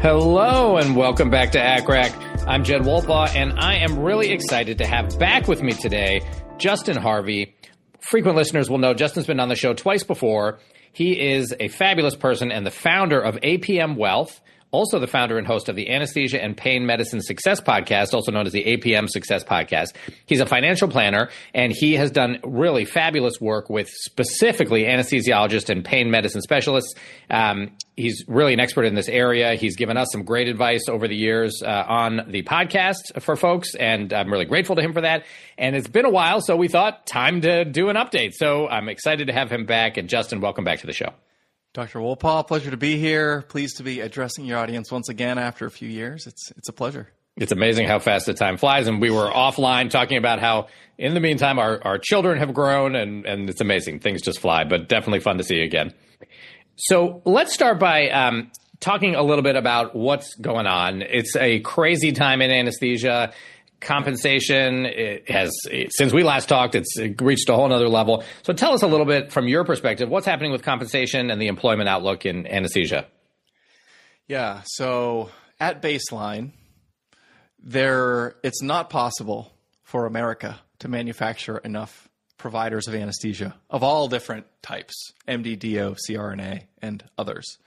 Hello and welcome back to ACRAC. I'm Jed Wolpaw, and I am really excited to have back with me today Justin Harvey. Frequent listeners will know Justin's been on the show twice before. He is a fabulous person and the founder of APM Wealth, also the founder and host of the Anesthesia and Pain Medicine Success Podcast, also known as the APM Success Podcast. He's a financial planner, and he has done really fabulous work with specifically anesthesiologists and pain medicine specialists. He's really an expert in this area. He's given us some great advice over the years on the podcast for folks, and I'm really grateful to him for that. And it's been a while, so we thought time to do an update. So I'm excited to have him back. And Justin, welcome back to the show. Dr. Wolpaw, pleasure to be here. Pleased to be addressing your audience once again after a few years. It's a pleasure. It's amazing how fast the time flies. And we were offline talking about how, in the meantime, our children have grown, and it's amazing. Things just fly, but definitely fun to see you again. So let's start by talking a little bit about what's going on. It's a crazy time in anesthesia. Compensation since we last talked, it's reached a whole other level. So tell us a little bit from your perspective, what's happening with compensation and the employment outlook in anesthesia? Yeah, so at baseline, it's not possible for America to manufacture enough providers of anesthesia of all different types, MD, DO, CRNA, and others.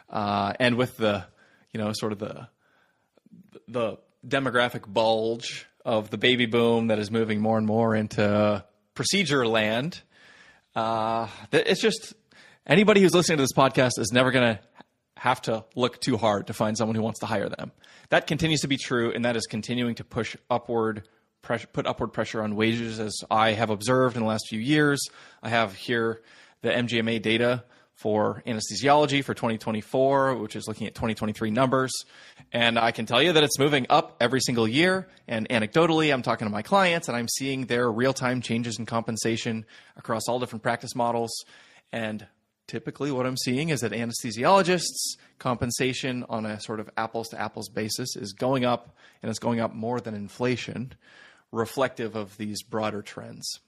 And with the demographic bulge of the baby boom that is moving more and more into procedure land, it's just anybody who's listening to this podcast is never going to have to look too hard to find someone who wants to hire them. That continues to be true, and that is continuing to put upward pressure on wages, as I have observed in the last few years. I have here the MGMA data for anesthesiology for 2024, which is looking at 2023 numbers. And I can tell you that it's moving up every single year. And anecdotally, I'm talking to my clients and I'm seeing their real-time changes in compensation across all different practice models. And typically what I'm seeing is that anesthesiologists' compensation on a sort of apples-to-apples basis is going up, and it's going up more than inflation, reflective of these broader trends.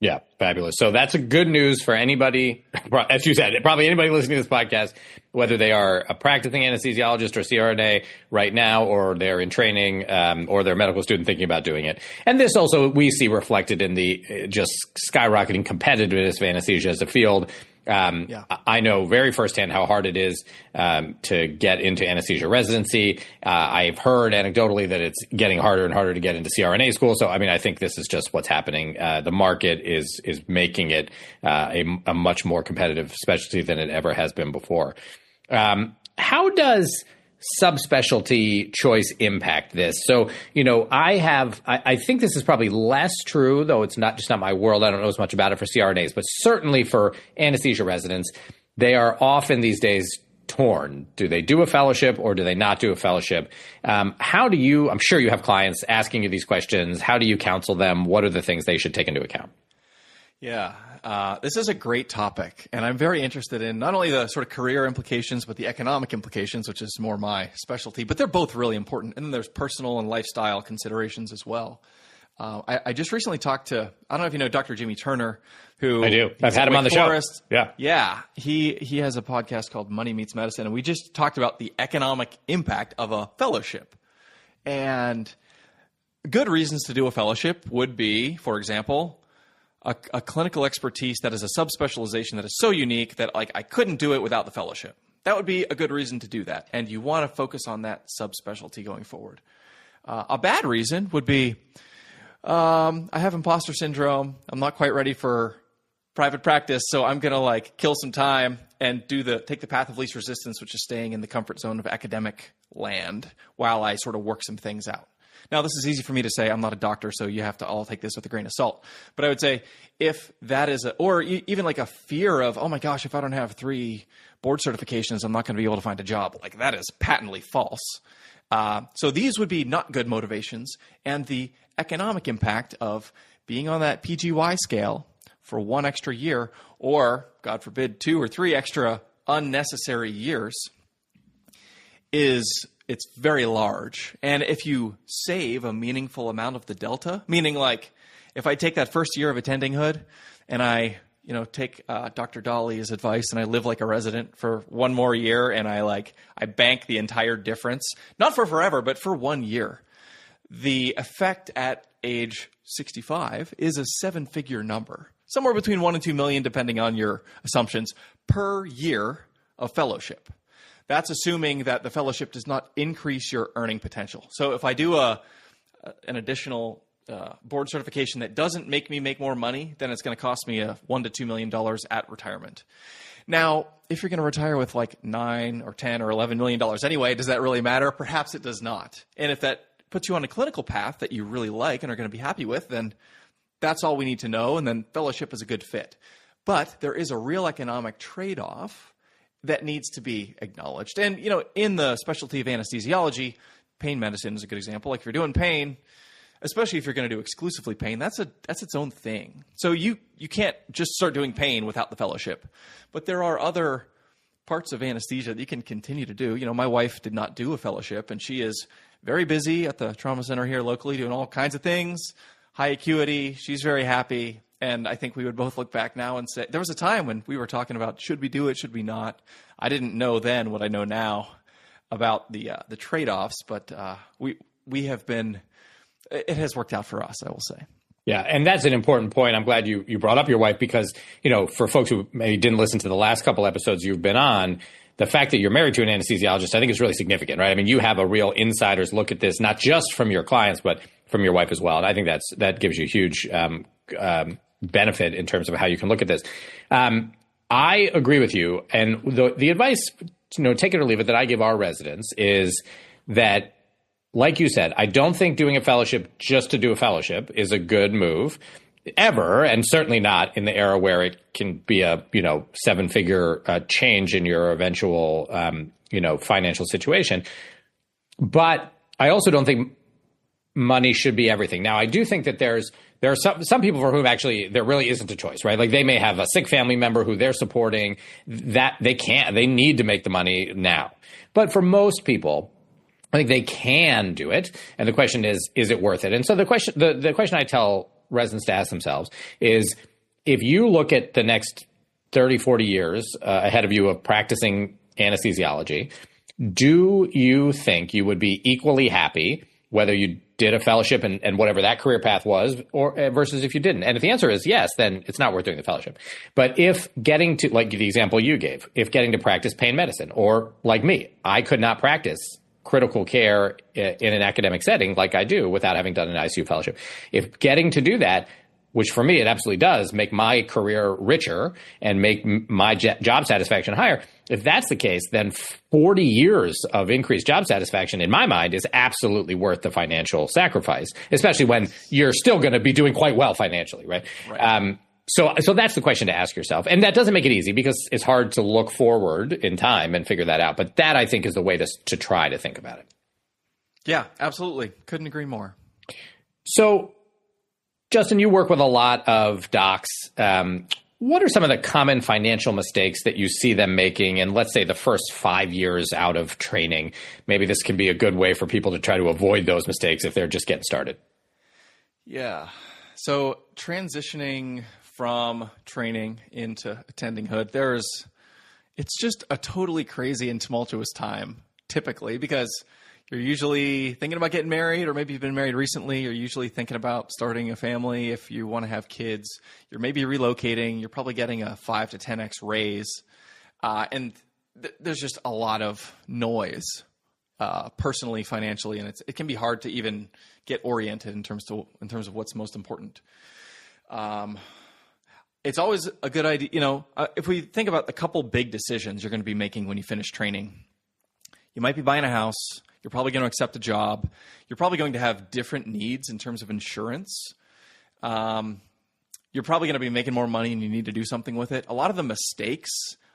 Yeah, fabulous. So that's a good news for anybody, as you said, probably anybody listening to this podcast, whether they are a practicing anesthesiologist or CRNA right now, or they're in training, or they're a medical student thinking about doing it. And this also we see reflected in the just skyrocketing competitiveness of anesthesia as a field. I know very firsthand how hard it is to get into anesthesia residency. I've heard anecdotally that it's getting harder and harder to get into CRNA school. So, I mean, I think this is just what's happening. The market is making it a much more competitive specialty than it ever has been before. How does subspecialty choice impact this? So, I think this is probably less true, though it's not my world. I don't know as much about it for CRNAs, but certainly for anesthesia residents, they are often these days torn. Do they do a fellowship or do they not do a fellowship? I'm sure you have clients asking you these questions. How do you counsel them? What are the things they should take into account? Yeah. This is a great topic, and I'm very interested in not only the sort of career implications, but the economic implications, which is more my specialty, but they're both really important. And then there's personal and lifestyle considerations as well. I just recently talked to, I don't know if you know Dr. Jimmy Turner, who I do. I've had him on the show. Yeah. Yeah. He has a podcast called Money Meets Medicine, and we just talked about the economic impact of a fellowship. And good reasons to do a fellowship would be, for example, a clinical expertise that is a subspecialization that is so unique that I couldn't do it without the fellowship. That would be a good reason to do that. And you want to focus on that subspecialty going forward. A bad reason would be, I have imposter syndrome. I'm not quite ready for private practice, so I'm going to kill some time and take the path of least resistance, which is staying in the comfort zone of academic land while I sort of work some things out. Now, this is easy for me to say. I'm not a doctor, so you have to all take this with a grain of salt. But I would say if that is even a fear of, oh my gosh, if I don't have 3 board certifications, I'm not going to be able to find a job. That is patently false. So these would be not good motivations. And the economic impact of being on that PGY scale for 1 extra year, or God forbid, 2 or 3 extra unnecessary years, it's very large. And if you save a meaningful amount of the delta, meaning if I take that first year of attending hood and I take Dr. Dolly's advice and I live like a resident for one more year and I bank the entire difference, not for forever, but for 1 year, the effect at age 65 is a 7-figure number, somewhere between 1 and 2 million, depending on your assumptions, per year of fellowship. That's assuming that the fellowship does not increase your earning potential. So if I do an additional board certification that doesn't make me make more money, then it's going to cost me $1 to $2 million at retirement. Now, if you're going to retire with like $9 or $10 or $11 million anyway, does that really matter? Perhaps it does not. And if that puts you on a clinical path that you really like and are going to be happy with, then that's all we need to know. And then fellowship is a good fit. But there is a real economic trade-off that needs to be acknowledged. And, in the specialty of anesthesiology, pain medicine is a good example. Like if you're doing pain, especially if you're going to do exclusively pain, that's its own thing. So you can't just start doing pain without the fellowship. But there are other parts of anesthesia that you can continue to do. My wife did not do a fellowship, and she is very busy at the trauma center here locally doing all kinds of things, high acuity. She's very happy. And I think we would both look back now and say, there was a time when we were talking about, should we do it, should we not? I didn't know then what I know now about the trade-offs, but we have been, it has worked out for us, I will say. Yeah, and that's an important point. I'm glad you brought up your wife because, for folks who maybe didn't listen to the last couple episodes you've been on, the fact that you're married to an anesthesiologist, I think is really significant, right? I mean, you have a real insider's look at this, not just from your clients, but from your wife as well. And I think that gives you huge benefit in terms of how you can look at this. I agree with you. And the advice, take it or leave it, that I give our residents is that, like you said, I don't think doing a fellowship just to do a fellowship is a good move ever, and certainly not in the era where it can be a 7-figure change in your eventual financial situation. But I also don't think money should be everything. Now, I do think that there are some people for whom actually there really isn't a choice, right? Like they may have a sick family member who they're supporting, that they need to make the money now. But for most people, I think they can do it. And the question is it worth it? And so the question I tell residents to ask themselves is, if you look at the next 30, 40 years ahead of you of practicing anesthesiology, do you think you would be equally happy whether you did a fellowship and whatever that career path was, or versus if you didn't? And if the answer is yes, then it's not worth doing the fellowship. But if getting to, like the example you gave, if getting to practice pain medicine, or like me, I could not practice critical care in an academic setting like I do without having done an ICU fellowship. If getting to do that, which for me it absolutely does make my career richer and make my job satisfaction higher, if that's the case, then 40 years of increased job satisfaction in my mind is absolutely worth the financial sacrifice, especially when you're still going to be doing quite well financially, right? So that's the question to ask yourself. And that doesn't make it easy because it's hard to look forward in time and figure that out. But that, I think, is the way to try to think about it. Yeah, absolutely. Couldn't agree more. So, Justin, you work with a lot of docs. What are some of the common financial mistakes that you see them making in, let's say, the first 5 years out of training? Maybe this can be a good way for people to try to avoid those mistakes if they're just getting started. Yeah. So transitioning from training into attending hood, it's just a totally crazy and tumultuous time typically, because you're usually thinking about getting married, or maybe you've been married recently. You're usually thinking about starting a family if you want to have kids. You're maybe relocating. You're probably getting a 5 to 10x raise. And there's just a lot of noise personally, financially, and it can be hard to even get oriented in terms of what's most important. It's always a good idea, if we think about a couple big decisions you're going to be making when you finish training. You might be buying a house. You're probably going to accept a job. You're probably going to have different needs in terms of insurance. You're probably going to be making more money and you need to do something with it. A lot of the mistakes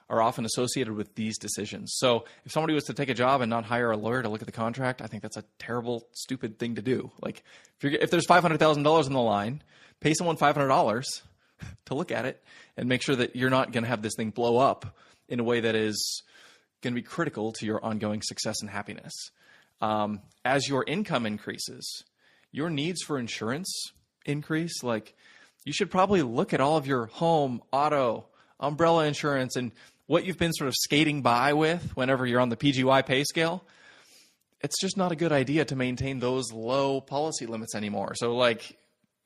are often associated with these decisions. So if somebody was to take a job and not hire a lawyer to look at the contract, I think that's a terrible, stupid thing to do. Like if there's $500,000 on the line, pay someone $500 to look at it and make sure that you're not going to have this thing blow up in a way that is going to be critical to your ongoing success and happiness. As your income increases, your needs for insurance increase. Like you should probably look at all of your home, auto, umbrella insurance, and what you've been sort of skating by with whenever you're on the PGY pay scale. It's just not a good idea to maintain those low policy limits anymore. So like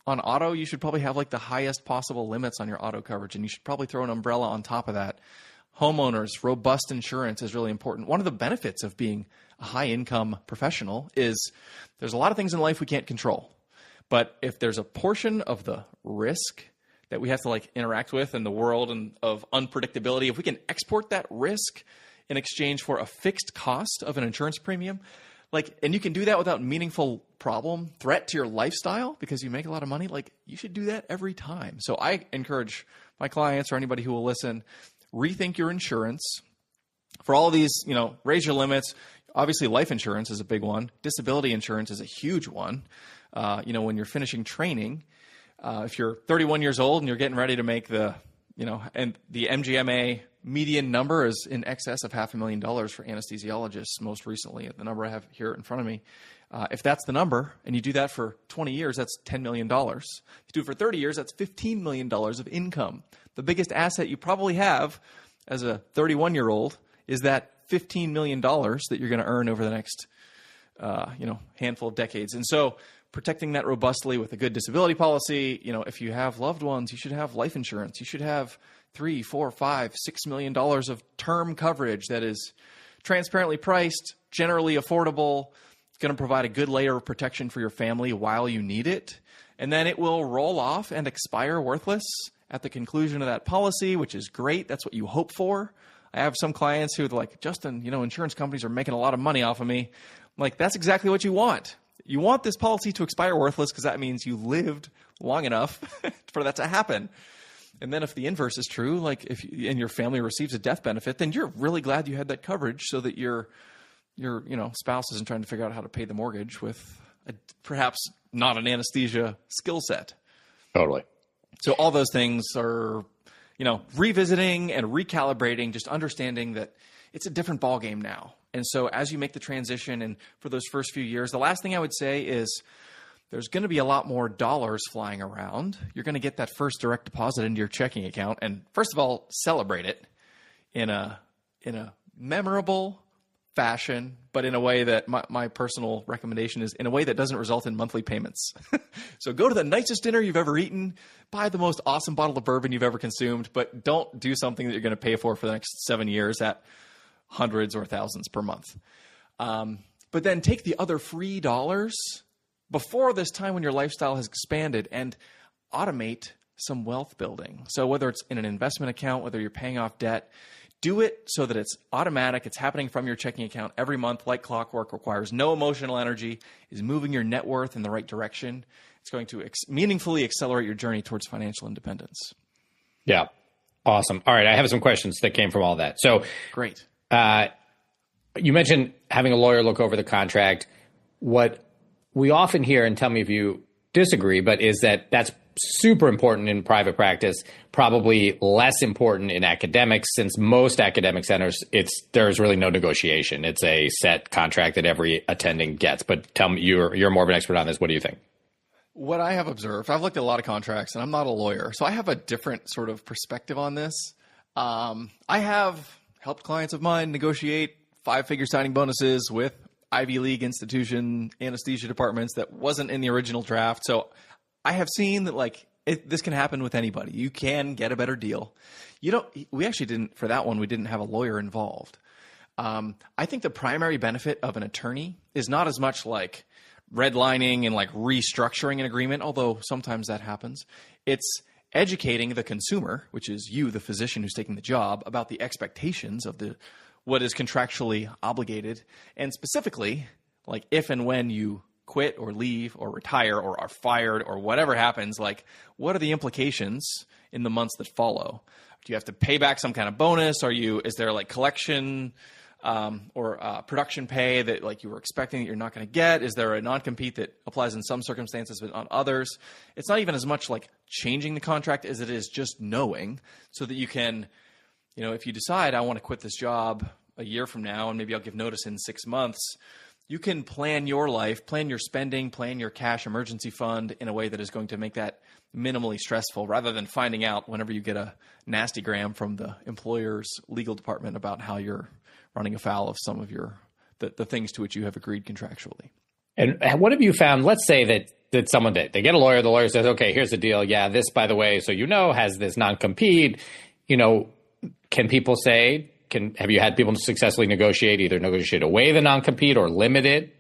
on auto, you should probably have like the highest possible limits on your auto coverage, and you should probably throw an umbrella on top of that. Homeowners, robust insurance is really important. One of the benefits of being a high-income professional is there's a lot of things in life we can't control. But if there's a portion of the risk that we have to like interact with in the world and of unpredictability, if we can export that risk in exchange for a fixed cost of an insurance premium, and you can do that without meaningful threat to your lifestyle because you make a lot of money, you should do that every time. So I encourage my clients or anybody who will listen, rethink your insurance. For all of these, raise your limits. Obviously, life insurance is a big one. Disability insurance is a huge one. When you're finishing training, if you're 31 years old and you're getting ready to make and the MGMA median number is in excess of $500,000 for anesthesiologists most recently, the number I have here in front of me. If that's the number and you do that for 20 years, that's $10 million. If you do it for 30 years, that's $15 million of income. The biggest asset you probably have as a 31-year-old is that $15 million that you're going to earn over the next handful of decades. And so protecting that robustly with a good disability policy, if you have loved ones, you should have life insurance. You should have $3, $4, $5, $6 million of term coverage that is transparently priced, generally affordable. It's going to provide a good layer of protection for your family while you need it. And then it will roll off and expire worthless at the conclusion of that policy, which is great. That's what you hope for. I have some clients who are like, Justin, insurance companies are making a lot of money off of me. I'm like, that's exactly what you want. You want this policy to expire worthless because that means you lived long enough for that to happen. And then if the inverse is true, and your family receives a death benefit, then you're really glad you had that coverage so that your spouse isn't trying to figure out how to pay the mortgage with perhaps not an anesthesia skill set. Totally. So all those things are, revisiting and recalibrating, just understanding that it's a different ballgame now. And so as you make the transition and for those first few years, the last thing I would say is there's going to be a lot more dollars flying around. You're going to get that first direct deposit into your checking account. And first of all, celebrate it in a memorable fashion, but in a way that my personal recommendation is in a way that doesn't result in monthly payments. So go to the nicest dinner you've ever eaten, buy the most awesome bottle of bourbon you've ever consumed, but don't do something that you're going to pay for the next 7 years at hundreds or thousands per month. But then take the other free dollars before this time when your lifestyle has expanded and automate some wealth building. So whether it's in an investment account, whether you're paying off debt, do it so that it's automatic. It's happening from your checking account every month like clockwork, requires no emotional energy, is moving your net worth in the right direction. It's going to meaningfully accelerate your journey towards financial independence. Yeah. Awesome. All right. I have some questions that came from all that. So great. You mentioned having a lawyer look over the contract. What we often hear, and tell me if you disagree, but is that that's super important in private practice, probably less important in academics, since most academic centers, there's really no negotiation. It's a set contract that every attending gets. But tell me, you're more of an expert on this. What do you think? What I have observed, I've looked at a lot of contracts, and I'm not a lawyer, so I have a different sort of perspective on this. I have helped clients of mine negotiate 5-figure signing bonuses with Ivy League institution anesthesia departments that wasn't in the original draft. So I have seen that this can happen with anybody. You can get a better deal. We actually didn't, for that one, we didn't have a lawyer involved. I think the primary benefit of an attorney is not as much like redlining and restructuring an agreement, although sometimes that happens. It's educating the consumer, which is you, the physician who's taking the job, about the expectations of what is contractually obligated, and specifically, if and when you quit or leave or retire or are fired or whatever happens, what are the implications in the months that follow? Do you have to pay back some kind of bonus? Is there collection or production pay that you were expecting that you're not going to get? Is there a non-compete that applies in some circumstances but not others? It's not even as much changing the contract as it is just knowing, so that you can, if you decide I want to quit this job a year from now and maybe I'll give notice in 6 months, you can plan your life, plan your spending, plan your cash emergency fund in a way that is going to make that minimally stressful, rather than finding out whenever you get a nasty gram from the employer's legal department about how you're running afoul of some of the things to which you have agreed contractually. And what have you found? Let's say that someone did. They get a lawyer. The lawyer says, okay, here's the deal. Yeah, this, by the way, so has this non-compete. Can people say, have you had people successfully either negotiate away the non-compete or limit it?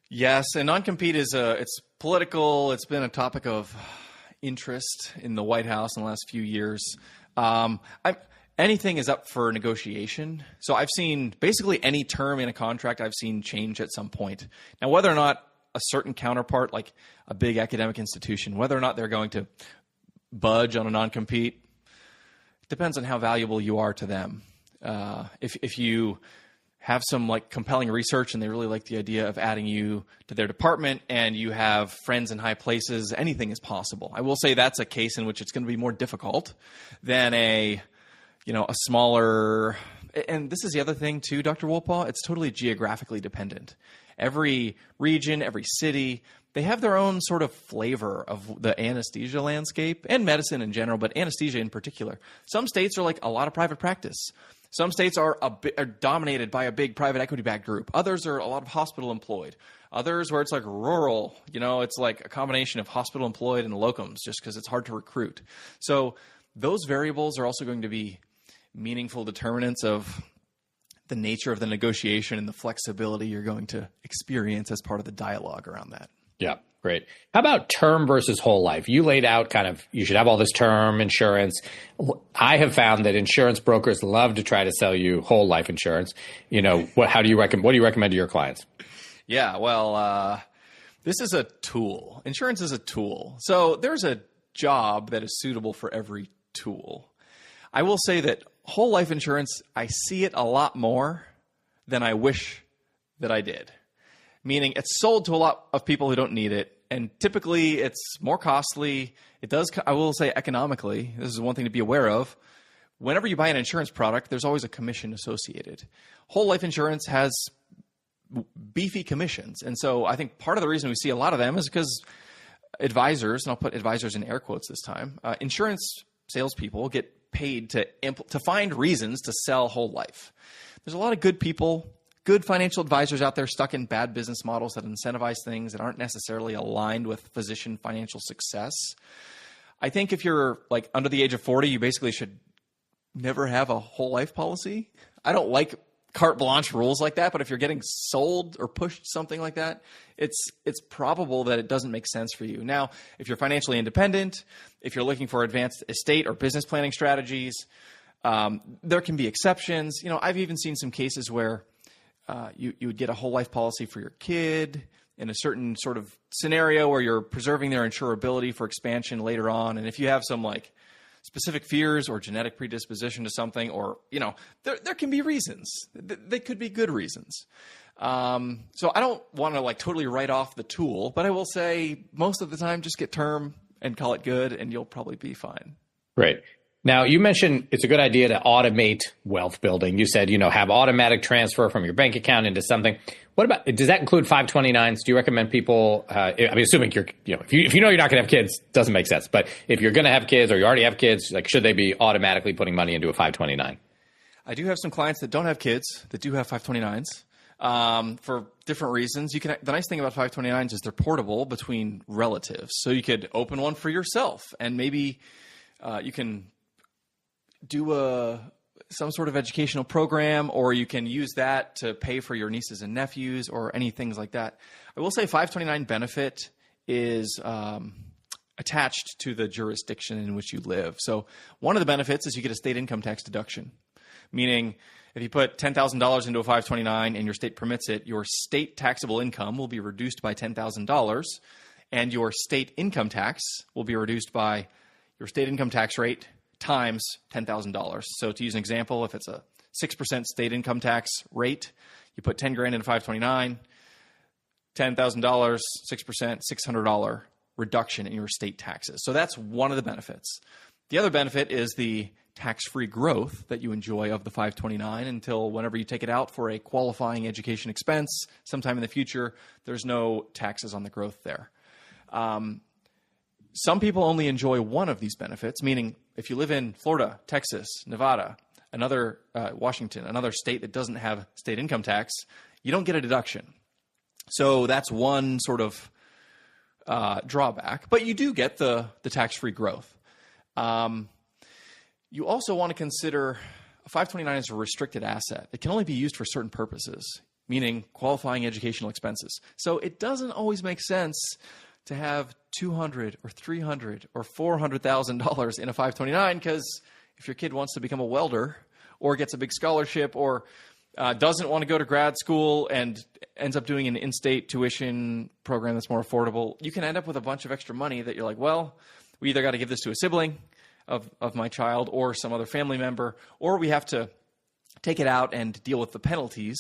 Yes, and non-compete it's political. It's been a topic of interest in the White House in the last few years. Anything is up for negotiation. So I've seen basically any term in a contract I've seen change at some point. Now, whether or not a certain counterpart, like a big academic institution, whether or not they're going to budge on a non-compete, depends on how valuable you are to them. If you have some compelling research and they really like the idea of adding you to their department and you have friends in high places, anything is possible. I will say that's a case in which it's going to be more difficult than a smaller, and this is the other thing too, Dr. Wolpaw, it's totally geographically dependent. Every region, every city, they have their own sort of flavor of the anesthesia landscape and medicine in general, but anesthesia in particular. Some states are like a lot of private practice. Some states are dominated by a big private equity-backed group. Others are a lot of hospital employed. Others where it's like rural, it's like a combination of hospital employed and locums just because it's hard to recruit. So those variables are also going to be meaningful determinants of the nature of the negotiation and the flexibility you're going to experience as part of the dialogue around that. Yeah, great. How about term versus whole life? You laid out you should have all this term insurance. I have found that insurance brokers love to try to sell you whole life insurance. What do you recommend to your clients? Yeah, well, this is a tool. Insurance is a tool. So there's a job that is suitable for every tool. I will say that whole life insurance, I see it a lot more than I wish that I did. Meaning it's sold to a lot of people who don't need it, and typically it's more costly. It does, I will say economically, this is one thing to be aware of. Whenever you buy an insurance product, there's always a commission associated. Whole life insurance has beefy commissions, and so I think part of the reason we see a lot of them is because advisors, and I'll put advisors in air quotes this time, insurance salespeople get paid to find reasons to sell whole life. There's a lot of good people, good financial advisors out there stuck in bad business models that incentivize things that aren't necessarily aligned with physician financial success. I think if you're under the age of 40, you basically should never have a whole life policy. I don't like carte blanche rules like that, but if you're getting sold or pushed something like that, it's probable that it doesn't make sense for you. Now, if you're financially independent, if you're looking for advanced estate or business planning strategies, there can be exceptions. I've even seen some cases where you would get a whole life policy for your kid in a certain sort of scenario where you're preserving their insurability for expansion later on. And if you have some specific fears or genetic predisposition to something, or, there can be reasons. They could be good reasons. So I don't want to totally write off the tool, but I will say most of the time just get term and call it good and you'll probably be fine. Great. Now, you mentioned it's a good idea to automate wealth building. You said, have automatic transfer from your bank account into something. What about, does that include 529s? Do you recommend people, assuming if you know you're not going to have kids, doesn't make sense. But if you're going to have kids or you already have kids, should they be automatically putting money into a 529? I do have some clients that don't have kids that do have 529s for different reasons. The nice thing about 529s is they're portable between relatives. So you could open one for yourself and maybe you can do some sort of educational program, or you can use that to pay for your nieces and nephews or any things like that. I will say 529 benefit is attached to the jurisdiction in which you live. So one of the benefits is you get a state income tax deduction, meaning if you put $10,000 into a 529 and your state permits it, your state taxable income will be reduced by $10,000, and your state income tax will be reduced by your state income tax rate times $10,000. So to use an example, if it's a 6% state income tax rate, you put 10 grand into 529, $10,000, 6%, $600 reduction in your state taxes. So that's one of the benefits. The other benefit is the tax-free growth that you enjoy of the 529 until whenever you take it out for a qualifying education expense sometime in the future, there's no taxes on the growth there. Some people only enjoy one of these benefits, meaning if you live in Florida, Texas, Nevada, another Washington, another state that doesn't have state income tax, you don't get a deduction. So that's one sort of drawback, but you do get the tax-free growth. You also want to consider a 529 is a restricted asset. It can only be used for certain purposes, meaning qualifying educational expenses. So it doesn't always make sense to have $200,000 or $300,000 or $400,000 in a 529, because if your kid wants to become a welder or gets a big scholarship or doesn't want to go to grad school and ends up doing an in-state tuition program that's more affordable, you can end up with a bunch of extra money that you're like, well, we either got to give this to a sibling of my child or some other family member, or we have to take it out and deal with the penalties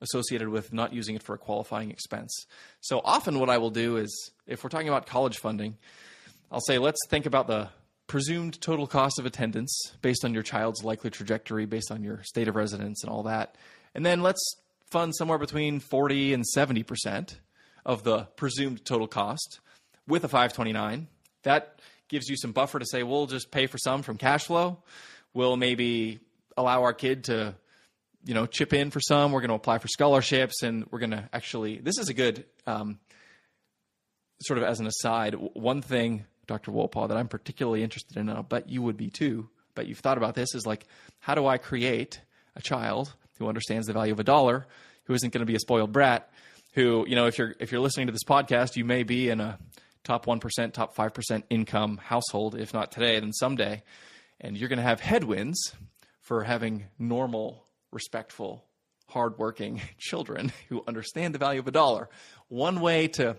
associated with not using it for a qualifying expense. So often what I will do is, if we're talking about college funding, I'll say, let's think about the presumed total cost of attendance based on your child's likely trajectory, based on your state of residence and all that. And then let's fund somewhere between 40 and 70% of the presumed total cost with a 529. That gives you some buffer to say, we'll just pay for some from cash flow. We'll maybe allow our kid to, chip in for some. We're going to apply for scholarships, and we're going to actually, this is a good, sort of as an aside, one thing, Dr. Wolpaw, that I'm particularly interested in, and I'll bet you would be too, but you've thought about this, is like, how do I create a child who understands the value of a dollar, who isn't going to be a spoiled brat, who, if you're listening to this podcast, you may be in a top 1%, top 5% income household, if not today, then someday. And you're going to have headwinds for having normal, respectful, hardworking children who understand the value of a dollar. One way to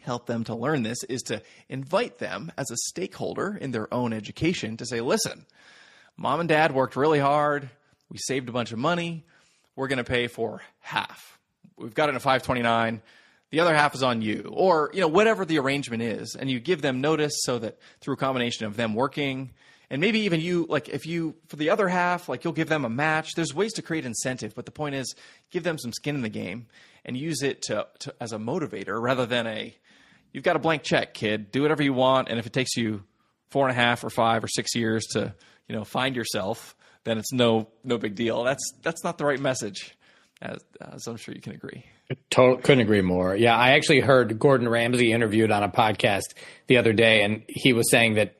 help them to learn this is to invite them as a stakeholder in their own education to say, listen, mom and dad worked really hard. We saved a bunch of money. We're going to pay for half. We've got it in a 529. The other half is on you, or, whatever the arrangement is. And you give them notice so that through a combination of them working and maybe even you, like if you, for the other half, like you'll give them a match. There's ways to create incentive, but the point is give them some skin in the game and use it to as a motivator rather than you've got a blank check, kid, do whatever you want. And if it takes you 4.5 or 5 or 6 years to, find yourself, then it's no big deal. That's not the right message, as I'm sure you can agree. Couldn't agree more. Yeah, I actually heard Gordon Ramsay interviewed on a podcast the other day, and he was saying that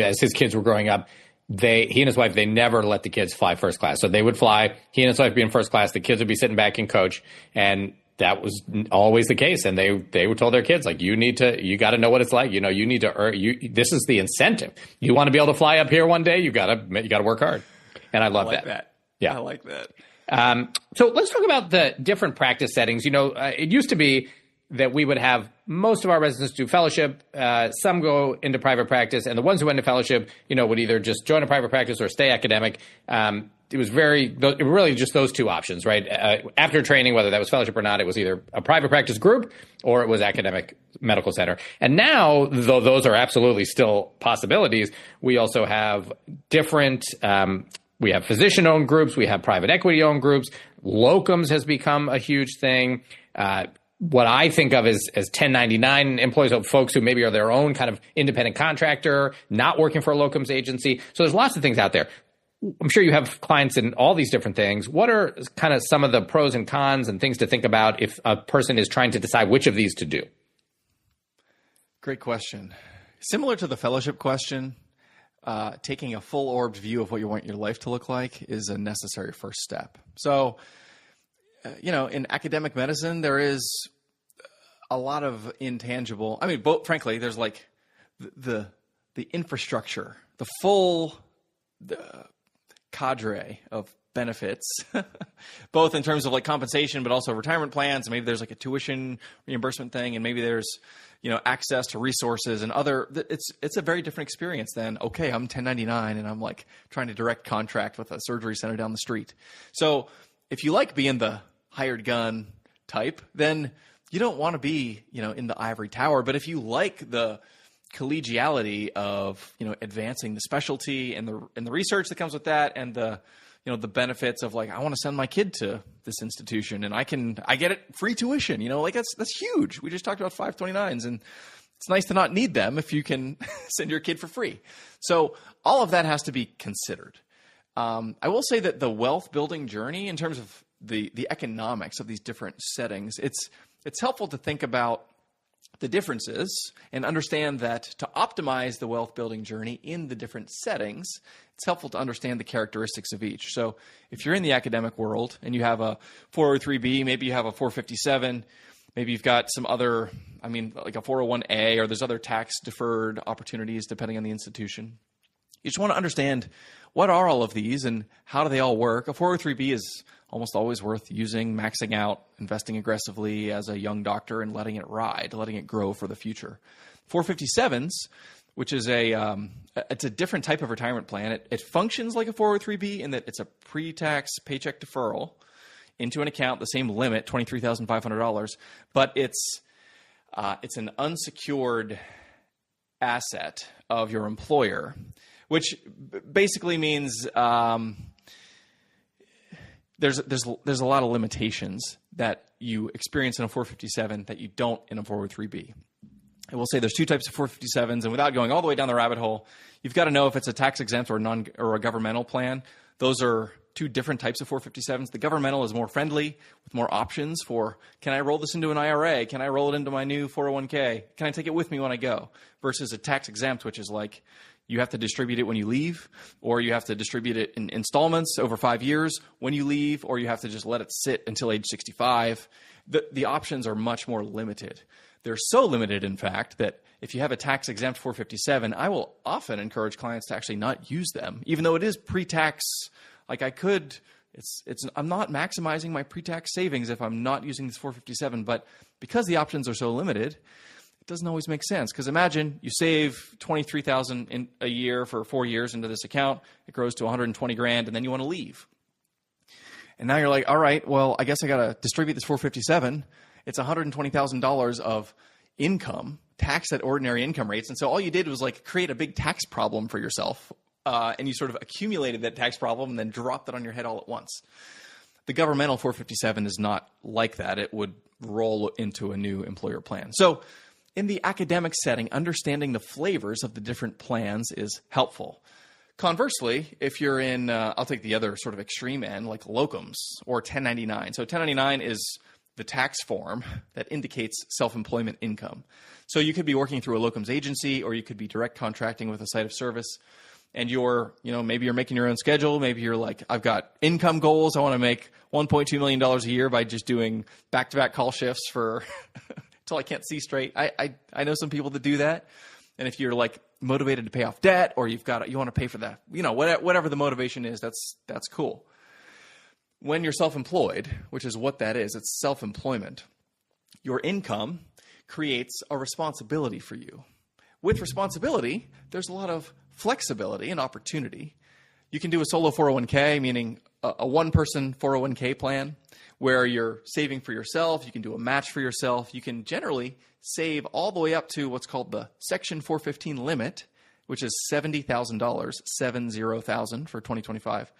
as his kids were growing up, he and his wife, they never let the kids fly first class. So they would fly, he and his wife would be in first class, the kids would be sitting back and coach, and that was always the case. And they would told their kids, like, you got to know what it's like. You need to earn, this is the incentive. You want to be able to fly up here one day, you got to work hard. And I love that. Yeah. I like that. So let's talk about the different practice settings. It used to be that we would have most of our residents do fellowship. Some go into private practice, and the ones who went into fellowship, would either just join a private practice or stay academic. It was really just those two options, right? After training, whether that was fellowship or not, it was either a private practice group or it was academic medical center. And now, though those are absolutely still possibilities, we also have different, we have physician-owned groups, we have private equity-owned groups. Locums has become a huge thing. What I think of as 1099 employees, so folks who maybe are their own kind of independent contractor, not working for a locums agency. So there's lots of things out there. I'm sure you have clients in all these different things. What are kind of some of the pros and cons and things to think about if a person is trying to decide which of these to do? Great question. Similar to the fellowship question, taking a full-orbed view of what you want your life to look like is a necessary first step. So, in academic medicine, there is a lot of intangible. I mean, frankly, there's like the infrastructure, the full cadre of benefits, both in terms of like compensation, but also retirement plans. And maybe there's like a tuition reimbursement thing, and maybe there's access to resources and other. It's a very different experience than, okay, I'm 1099 and I'm like trying to direct contract with a surgery center down the street. So if you like being the hired gun type, then you don't want to be in the ivory tower. But if you like the collegiality of, advancing the specialty and the research that comes with that, and the benefits of like, I want to send my kid to this institution and I get it free tuition, like that's huge. We just talked about 529s, and it's nice to not need them if you can send your kid for free. So all of that has to be considered. I will say that the wealth building journey, in terms of the economics of these different settings, it's helpful to think about the differences and understand that to optimize the wealth building journey in the different settings, it's helpful to understand the characteristics of each. So if you're in the academic world and you have a 403B, maybe you have a 457, maybe you've got some other, like a 401A, or there's other tax deferred opportunities depending on the institution. You just want to understand, what are all of these and how do they all work? A 403B is almost always worth using, maxing out, investing aggressively as a young doctor and letting it ride, letting it grow for the future. 457s, which is it's a different type of retirement plan. It functions like a 403B in that it's a pre-tax paycheck deferral into an account, the same limit, $23,500, but it's an unsecured asset of your employer, which basically means there's a lot of limitations that you experience in a 457 that you don't in a 403B. I will say there's two types of 457s, and without going all the way down the rabbit hole, you've got to know if it's a tax exempt or a governmental plan. Those are two different types of 457s. The governmental is more friendly with more options for, can I roll this into an IRA? Can I roll it into my new 401k? Can I take it with me when I go? Versus a tax exempt, which is like, you have to distribute it when you leave, or you have to distribute it in installments over 5 years when you leave, or you have to just let it sit until age 65. The options are much more limited. They're so limited, in fact, that if you have a tax-exempt 457, I will often encourage clients to actually not use them, even though it is pre-tax. Like I'm not maximizing my pre-tax savings if I'm not using this 457, but because the options are so limited, it doesn't always make sense. Because imagine you save $23,000 a year for 4 years into this account, it grows to $120,000, and then you want to leave. And now you're like, all right, well, I guess I got to distribute this 457. It's $120,000 of income, taxed at ordinary income rates. And so all you did was like create a big tax problem for yourself. And you sort of accumulated that tax problem and then dropped it on your head all at once. The governmental 457 is not like that. It would roll into a new employer plan. So in the academic setting, understanding the flavors of the different plans is helpful. Conversely, if you're in, I'll take the other sort of extreme end, like locums or 1099. So 1099 is the tax form that indicates self-employment income. So you could be working through a locums agency, or you could be direct contracting with a site of service. And maybe you're making your own schedule. Maybe you're like, I've got income goals. I want to make $1.2 million a year by just doing back-to-back call shifts for until I can't see straight. I know some people that do that. And if you're like motivated to pay off debt, or you want to pay for that, whatever the motivation is, that's cool. When you're self-employed, which is what that is, it's self-employment, your income creates a responsibility for you. With responsibility, there's a lot of flexibility and opportunity. You can do a solo 401k, meaning a one-person 401k plan where you're saving for yourself. You can do a match for yourself. You can generally save all the way up to what's called the Section 415 limit, which is $70,000, 70,000 for 2025,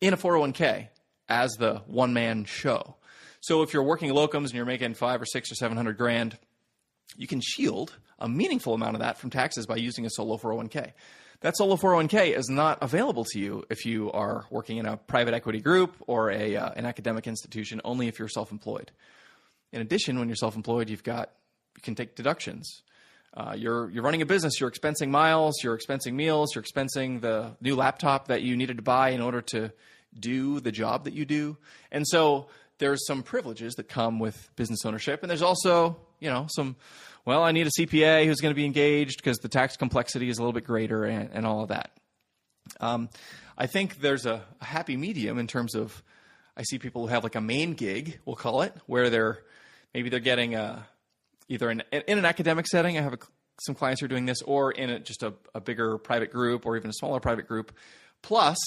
in a 401k as the one-man show. So if you're working locums and you're making $500,000 or $600,000 or $700,000, you can shield a meaningful amount of that from taxes by using a solo 401k. That solo 401k is not available to you if you are working in a private equity group or an academic institution, only if you're self-employed. In addition, when you're self-employed, you can take deductions. You're running a business, you're expensing miles, you're expensing meals, you're expensing the new laptop that you needed to buy in order to do the job that you do. And so there's some privileges that come with business ownership. And there's also, I need a CPA who's going to be engaged because the tax complexity is a little bit greater and all of that. I think there's a happy medium in terms of, I see people who have like a main gig, we'll call it, where they're getting either in an academic setting. I have some clients who are doing this, or in just a bigger private group or even a smaller private group. Plus,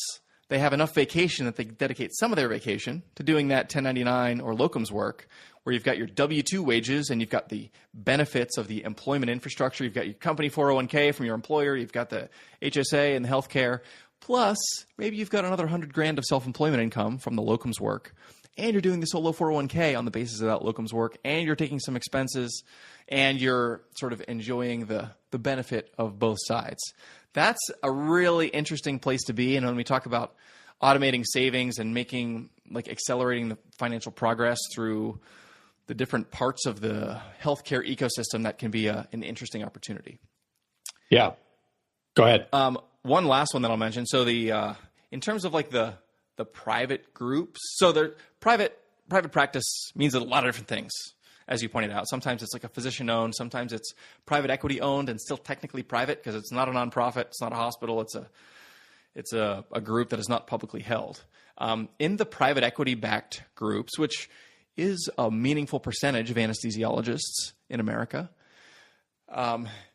they have enough vacation that they dedicate some of their vacation to doing that 1099 or locums work, where you've got your W-2 wages and you've got the benefits of the employment infrastructure. You've got your company 401k from your employer. You've got the HSA and the healthcare. Plus, maybe you've got another $100,000 of self-employment income from the locums work. And you're doing the solo 401k on the basis of that locums work. And you're taking some expenses. And you're sort of enjoying the benefit of both sides. That's a really interesting place to be. And when we talk about automating savings and accelerating the financial progress through the different parts of the healthcare ecosystem, that can be an interesting opportunity. Yeah. Go ahead. One last one that I'll mention. So in terms of like the private groups, so the private practice means a lot of different things, as you pointed out. Sometimes it's like a physician owned, sometimes it's private equity owned and still technically private because it's not a nonprofit, it's not a hospital, it's a group that is not publicly held. In the private equity backed groups, which is a meaningful percentage of anesthesiologists in America,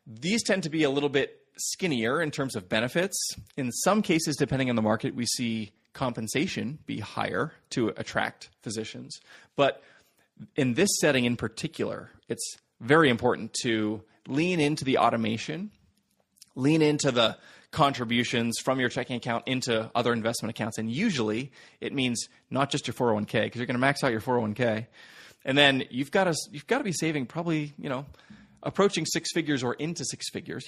these tend to be a little bit skinnier in terms of benefits. In some cases, depending on the market, we see compensation be higher to attract physicians. But in this setting in particular, it's very important to lean into the automation, lean into the contributions from your checking account into other investment accounts. And usually it means not just your 401k, because you're going to max out your 401k. And then you've got to be saving probably, approaching six figures or into six figures.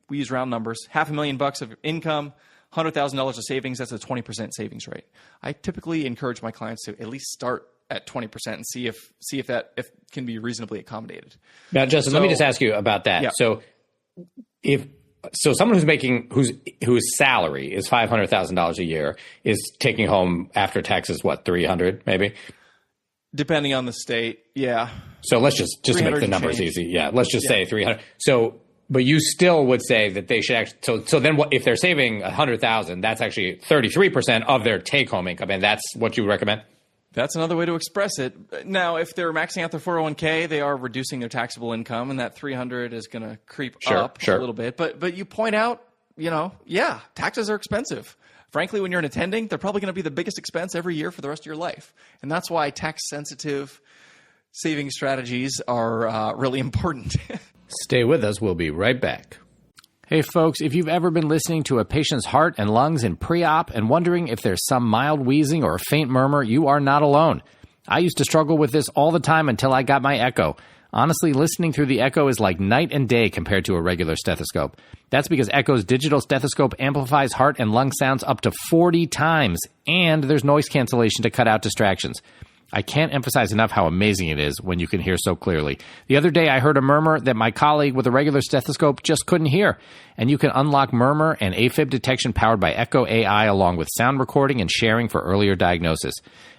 We use round numbers, $500,000 of income, $100,000 of savings, that's a 20% savings rate. I typically encourage my clients to at least start at 20% and see if that can be reasonably accommodated. Now, Justin, let me just ask you about that. Yeah. So someone whose salary is $500,000 a year is taking home after taxes, what, $300 maybe? Depending on the state, yeah. So let's just to make the numbers easy. Yeah, let's just say 300. So, but you still would say that they should actually. So then, what if they're saving 100,000? That's actually 33% of their take-home income, and that's what you would recommend. That's another way to express it. Now, if they're maxing out their 401k, they are reducing their taxable income, and that 300 is going to creep up a little bit. But you point out, taxes are expensive. Frankly, when you're an attending, they're probably going to be the biggest expense every year for the rest of your life. And that's why tax-sensitive saving strategies are really important. Stay with us. We'll be right back. Hey, folks, if you've ever been listening to a patient's heart and lungs in pre-op and wondering if there's some mild wheezing or a faint murmur, you are not alone. I used to struggle with this all the time until I got my echo. Honestly, listening through the echo is like night and day compared to a regular stethoscope. That's because Echo's digital stethoscope amplifies heart and lung sounds up to 40 times, and there's noise cancellation to cut out distractions. I can't emphasize enough how amazing it is when you can hear so clearly. The other day, I heard a murmur that my colleague with a regular stethoscope just couldn't hear. And you can unlock murmur and AFib detection powered by Echo AI along with sound recording and sharing for earlier diagnosis.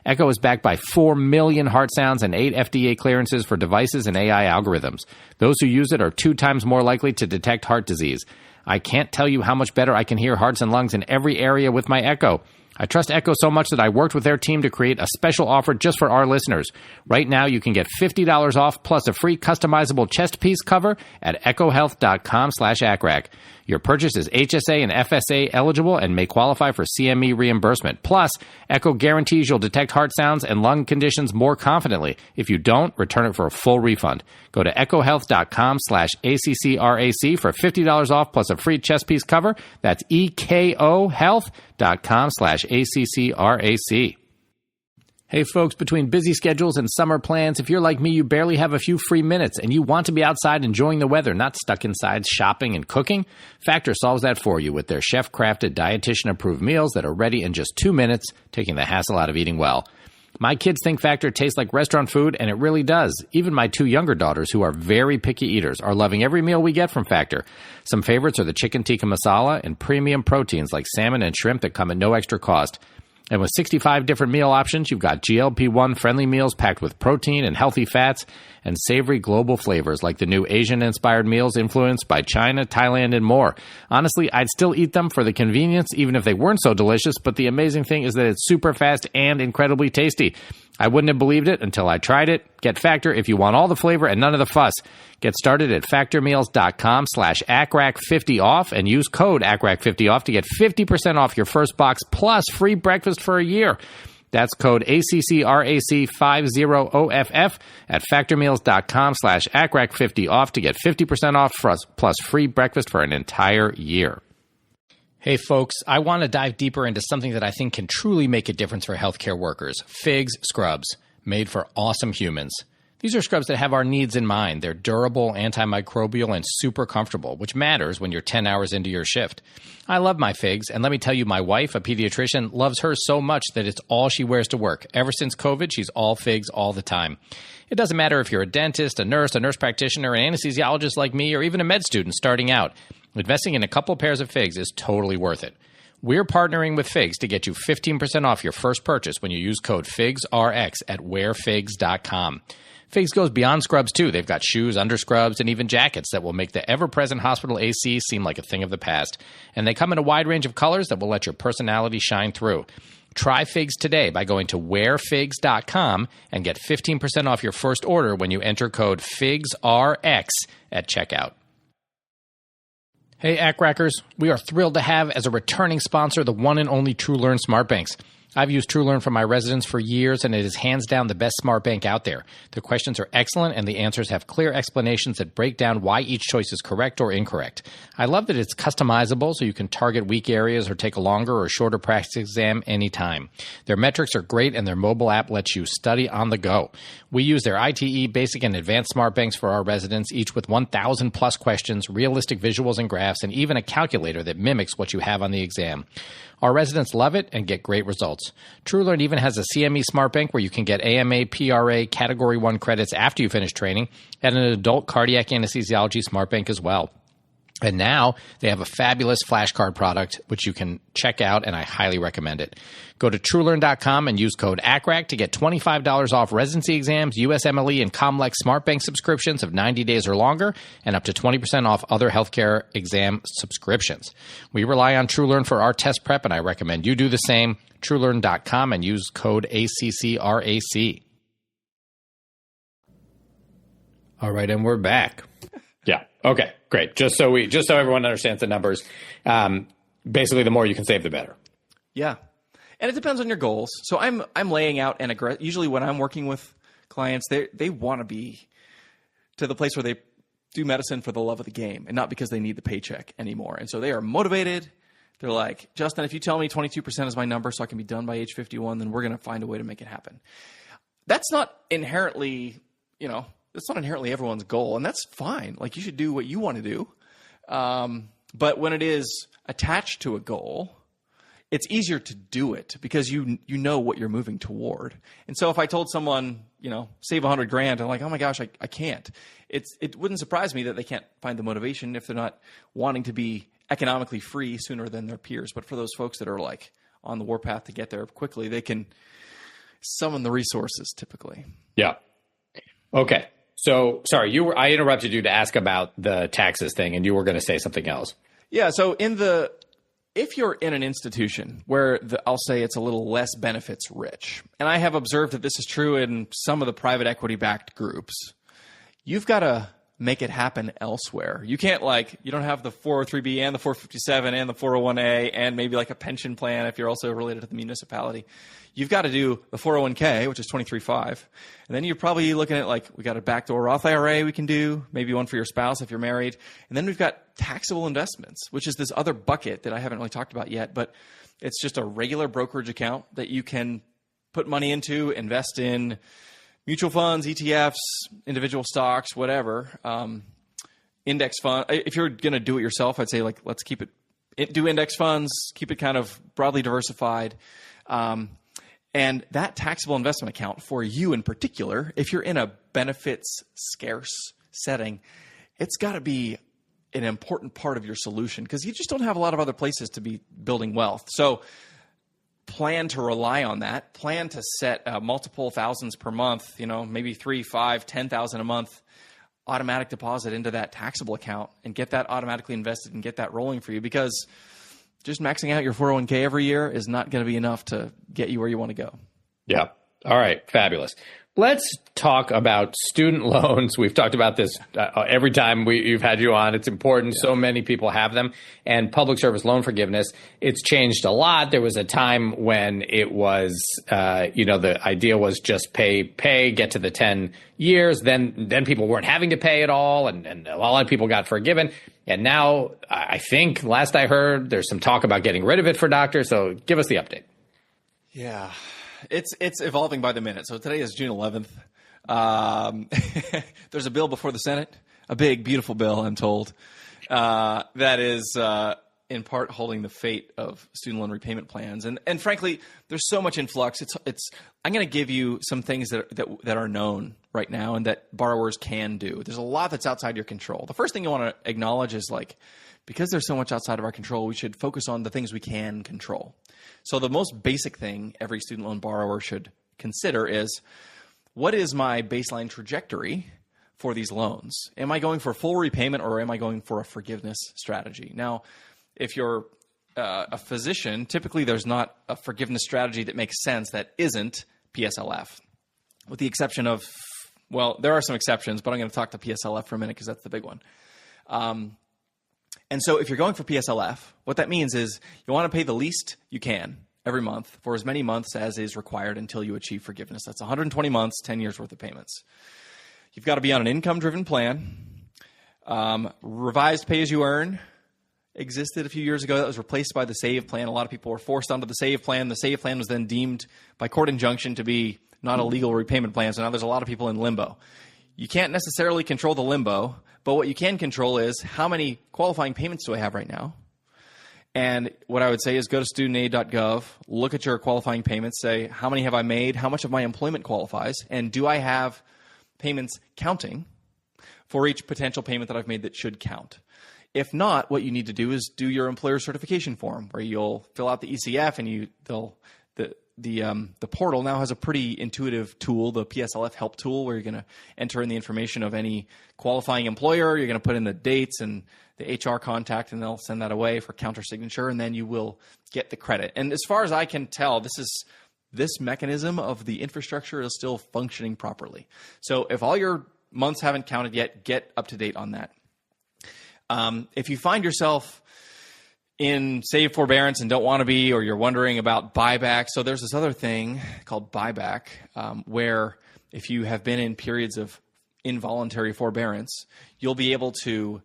Echo is backed by 4 million heart sounds and 8 FDA clearances for devices and AI algorithms. Those who use it are 2 times more likely to detect heart disease. I can't tell you how much better I can hear hearts and lungs in every area with my Echo. I trust Echo so much that I worked with their team to create a special offer just for our listeners. Right now, you can get $50 off plus a free customizable chest piece cover at echohealth.com/ACRAC. Your purchase is HSA and FSA eligible and may qualify for CME reimbursement. Plus, Echo guarantees you'll detect heart sounds and lung conditions more confidently. If you don't, return it for a full refund. Go to echohealth.com/ACCRAC for $50 off plus a free chest piece cover. That's EKOhealth.com/ACCRAC. Hey folks, between busy schedules and summer plans, if you're like me, you barely have a few free minutes and you want to be outside enjoying the weather, not stuck inside shopping and cooking, Factor solves that for you with their chef-crafted, dietitian-approved meals that are ready in just 2 minutes, taking the hassle out of eating well. My kids think Factor tastes like restaurant food, and it really does. Even my 2 younger daughters, who are very picky eaters, are loving every meal we get from Factor. Some favorites are the chicken tikka masala and premium proteins like salmon and shrimp that come at no extra cost. And with 65 different meal options, you've got GLP-1 friendly meals packed with protein and healthy fats and savory global flavors like the new Asian-inspired meals influenced by China, Thailand, and more. Honestly, I'd still eat them for the convenience, even if they weren't so delicious, but the amazing thing is that it's super fast and incredibly tasty. I wouldn't have believed it until I tried it. Get Factor if you want all the flavor and none of the fuss. Get started at factormeals.com/ACRAC50 off and use code ACRAC50 off to get 50% off your first box plus free breakfast for a year. That's code ACCRAC50OFF at factormeals.com/ACRAC50 off to get 50% off plus free breakfast for an entire year. Hey folks, I want to dive deeper into something that I think can truly make a difference for healthcare workers. Figs scrubs, made for awesome humans. These are scrubs that have our needs in mind. They're durable, antimicrobial, and super comfortable, which matters when you're 10 hours into your shift. I love my figs, and let me tell you, my wife, a pediatrician, loves hers so much that it's all she wears to work. Ever since COVID, she's all figs all the time. It doesn't matter if you're a dentist, a nurse practitioner, an anesthesiologist like me, or even a med student starting out. Investing in a couple pairs of figs is totally worth it. We're partnering with Figs to get you 15% off your first purchase when you use code FIGSRX at wearfigs.com. Figs goes beyond scrubs, too. They've got shoes, underscrubs, and even jackets that will make the ever-present hospital AC seem like a thing of the past. And they come in a wide range of colors that will let your personality shine through. Try Figs today by going to wearfigs.com and get 15% off your first order when you enter code FIGSRX at checkout. Hey, ACRACers, we are thrilled to have as a returning sponsor the one and only TrueLearn Smart Banks. I've used TrueLearn for my residents for years, and it is hands down the best smart bank out there. The questions are excellent, and the answers have clear explanations that break down why each choice is correct or incorrect. I love that it's customizable, so you can target weak areas or take a longer or shorter practice exam anytime. Their metrics are great, and their mobile app lets you study on the go. We use their ITE, basic, and advanced smart banks for our residents, each with 1,000-plus questions, realistic visuals and graphs, and even a calculator that mimics what you have on the exam. Our residents love it and get great results. TrueLearn even has a CME Smart Bank where you can get AMA, PRA, Category 1 credits after you finish training, and an adult cardiac anesthesiology Smart Bank as well. And now they have a fabulous flashcard product, which you can check out, and I highly recommend it. Go to TrueLearn.com and use code ACRAC to get $25 off residency exams, USMLE, and Comlex Smart Bank subscriptions of 90 days or longer, and up to 20% off other healthcare exam subscriptions. We rely on TrueLearn for our test prep, and I recommend you do the same. TrueLearn.com and use code ACCRAC. All right, and we're back. Yeah. Okay, great. Just so everyone understands the numbers, basically the more you can save, the better. Yeah. And it depends on your goals. So I'm laying out usually when I'm working with clients, they want to be to the place where they do medicine for the love of the game and not because they need the paycheck anymore. And so they are motivated. They're like, Justin, if you tell me 22% is my number so I can be done by age 51, then we're going to find a way to make it happen. That's not inherently, that's not inherently everyone's goal, and that's fine. Like, you should do what you want to do. But when it is attached to a goal, it's easier to do it because you know what you're moving toward. And so if I told someone, save $100,000, I'm like, oh my gosh, I can't. It wouldn't surprise me that they can't find the motivation if they're not wanting to be economically free sooner than their peers. But for those folks that are like on the warpath to get there quickly, they can summon the resources typically. Yeah. Okay. So, sorry, I interrupted you to ask about the taxes thing, and you were going to say something else. Yeah. So if you're in an institution where I'll say it's a little less benefits rich, and I have observed that this is true in some of the private equity backed groups, you've got to make it happen elsewhere. You can't you don't have the 403B and the 457 and the 401A and maybe like a pension plan if you're also related to the municipality. You've got to do the 401k, which is 23.5. And then you're probably looking at we got a backdoor Roth IRA we can do, maybe one for your spouse if you're married. And then we've got taxable investments, which is this other bucket that I haven't really talked about yet, but it's just a regular brokerage account that you can put money into, invest in mutual funds, ETFs, individual stocks, whatever, index fund. If you're going to do it yourself, I'd say let's keep it, do index funds, keep it kind of broadly diversified. And that taxable investment account for you in particular, if you're in a benefits scarce setting, it's got to be an important part of your solution because you just don't have a lot of other places to be building wealth. So plan to rely on that. Plan to set multiple thousands per month, maybe 3, 5, 10,000 a month automatic deposit into that taxable account and get that automatically invested and get that rolling for you because just maxing out your 401k every year is not going to be enough to get you where you want to go. Yeah. All right, fabulous. Let's talk about student loans. We've talked about this every time you've had you on. It's important. Yeah. So many people have them. And public service loan forgiveness, it's changed a lot. There was a time when it was, the idea was just pay, get to the 10 years. Then people weren't having to pay at all. And a lot of people got forgiven. And now I think last I heard, there's some talk about getting rid of it for doctors. So give us the update. Yeah. It's evolving by the minute. So today is June 11th. There's a bill before the Senate, a big, beautiful bill, I'm told, that is in part holding the fate of student loan repayment plans. And frankly, there's so much in flux. I'm going to give you some things that are known right now and that borrowers can do. There's a lot that's outside your control. The first thing you want to acknowledge is because there's so much outside of our control, we should focus on the things we can control. So the most basic thing every student loan borrower should consider is, what is my baseline trajectory for these loans? Am I going for full repayment or am I going for a forgiveness strategy? Now, if you're a physician, typically there's not a forgiveness strategy that makes sense that isn't PSLF, with the exception of, there are some exceptions, but I'm going to talk to PSLF for a minute because that's the big one. And so if you're going for PSLF, what that means is you want to pay the least you can every month for as many months as is required until you achieve forgiveness. That's 120 months, 10 years worth of payments. You've got to be on an income-driven plan. Revised pay-as-you-earn existed a few years ago. That was replaced by the SAVE plan. A lot of people were forced onto the SAVE plan. The SAVE plan was then deemed by court injunction to be not a legal repayment plan. So now there's a lot of people in limbo. You can't necessarily control the limbo, but what you can control is how many qualifying payments do I have right now? And what I would say is go to studentaid.gov, look at your qualifying payments, say how many have I made, how much of my employment qualifies, and do I have payments counting for each potential payment that I've made that should count? If not, what you need to do is do your employer certification form where you'll fill out the ECF and the portal now has a pretty intuitive tool, the PSLF help tool, where you're going to enter in the information of any qualifying employer. You're going to put in the dates and the HR contact, and they'll send that away for counter signature, and then you will get the credit. And as far as I can tell, this mechanism of the infrastructure is still functioning properly. So if all your months haven't counted yet, get up to date on that. If you find yourself in SAVE forbearance and don't want to be, or you're wondering about buyback. So there's this other thing called buyback, where if you have been in periods of involuntary forbearance, you'll be able to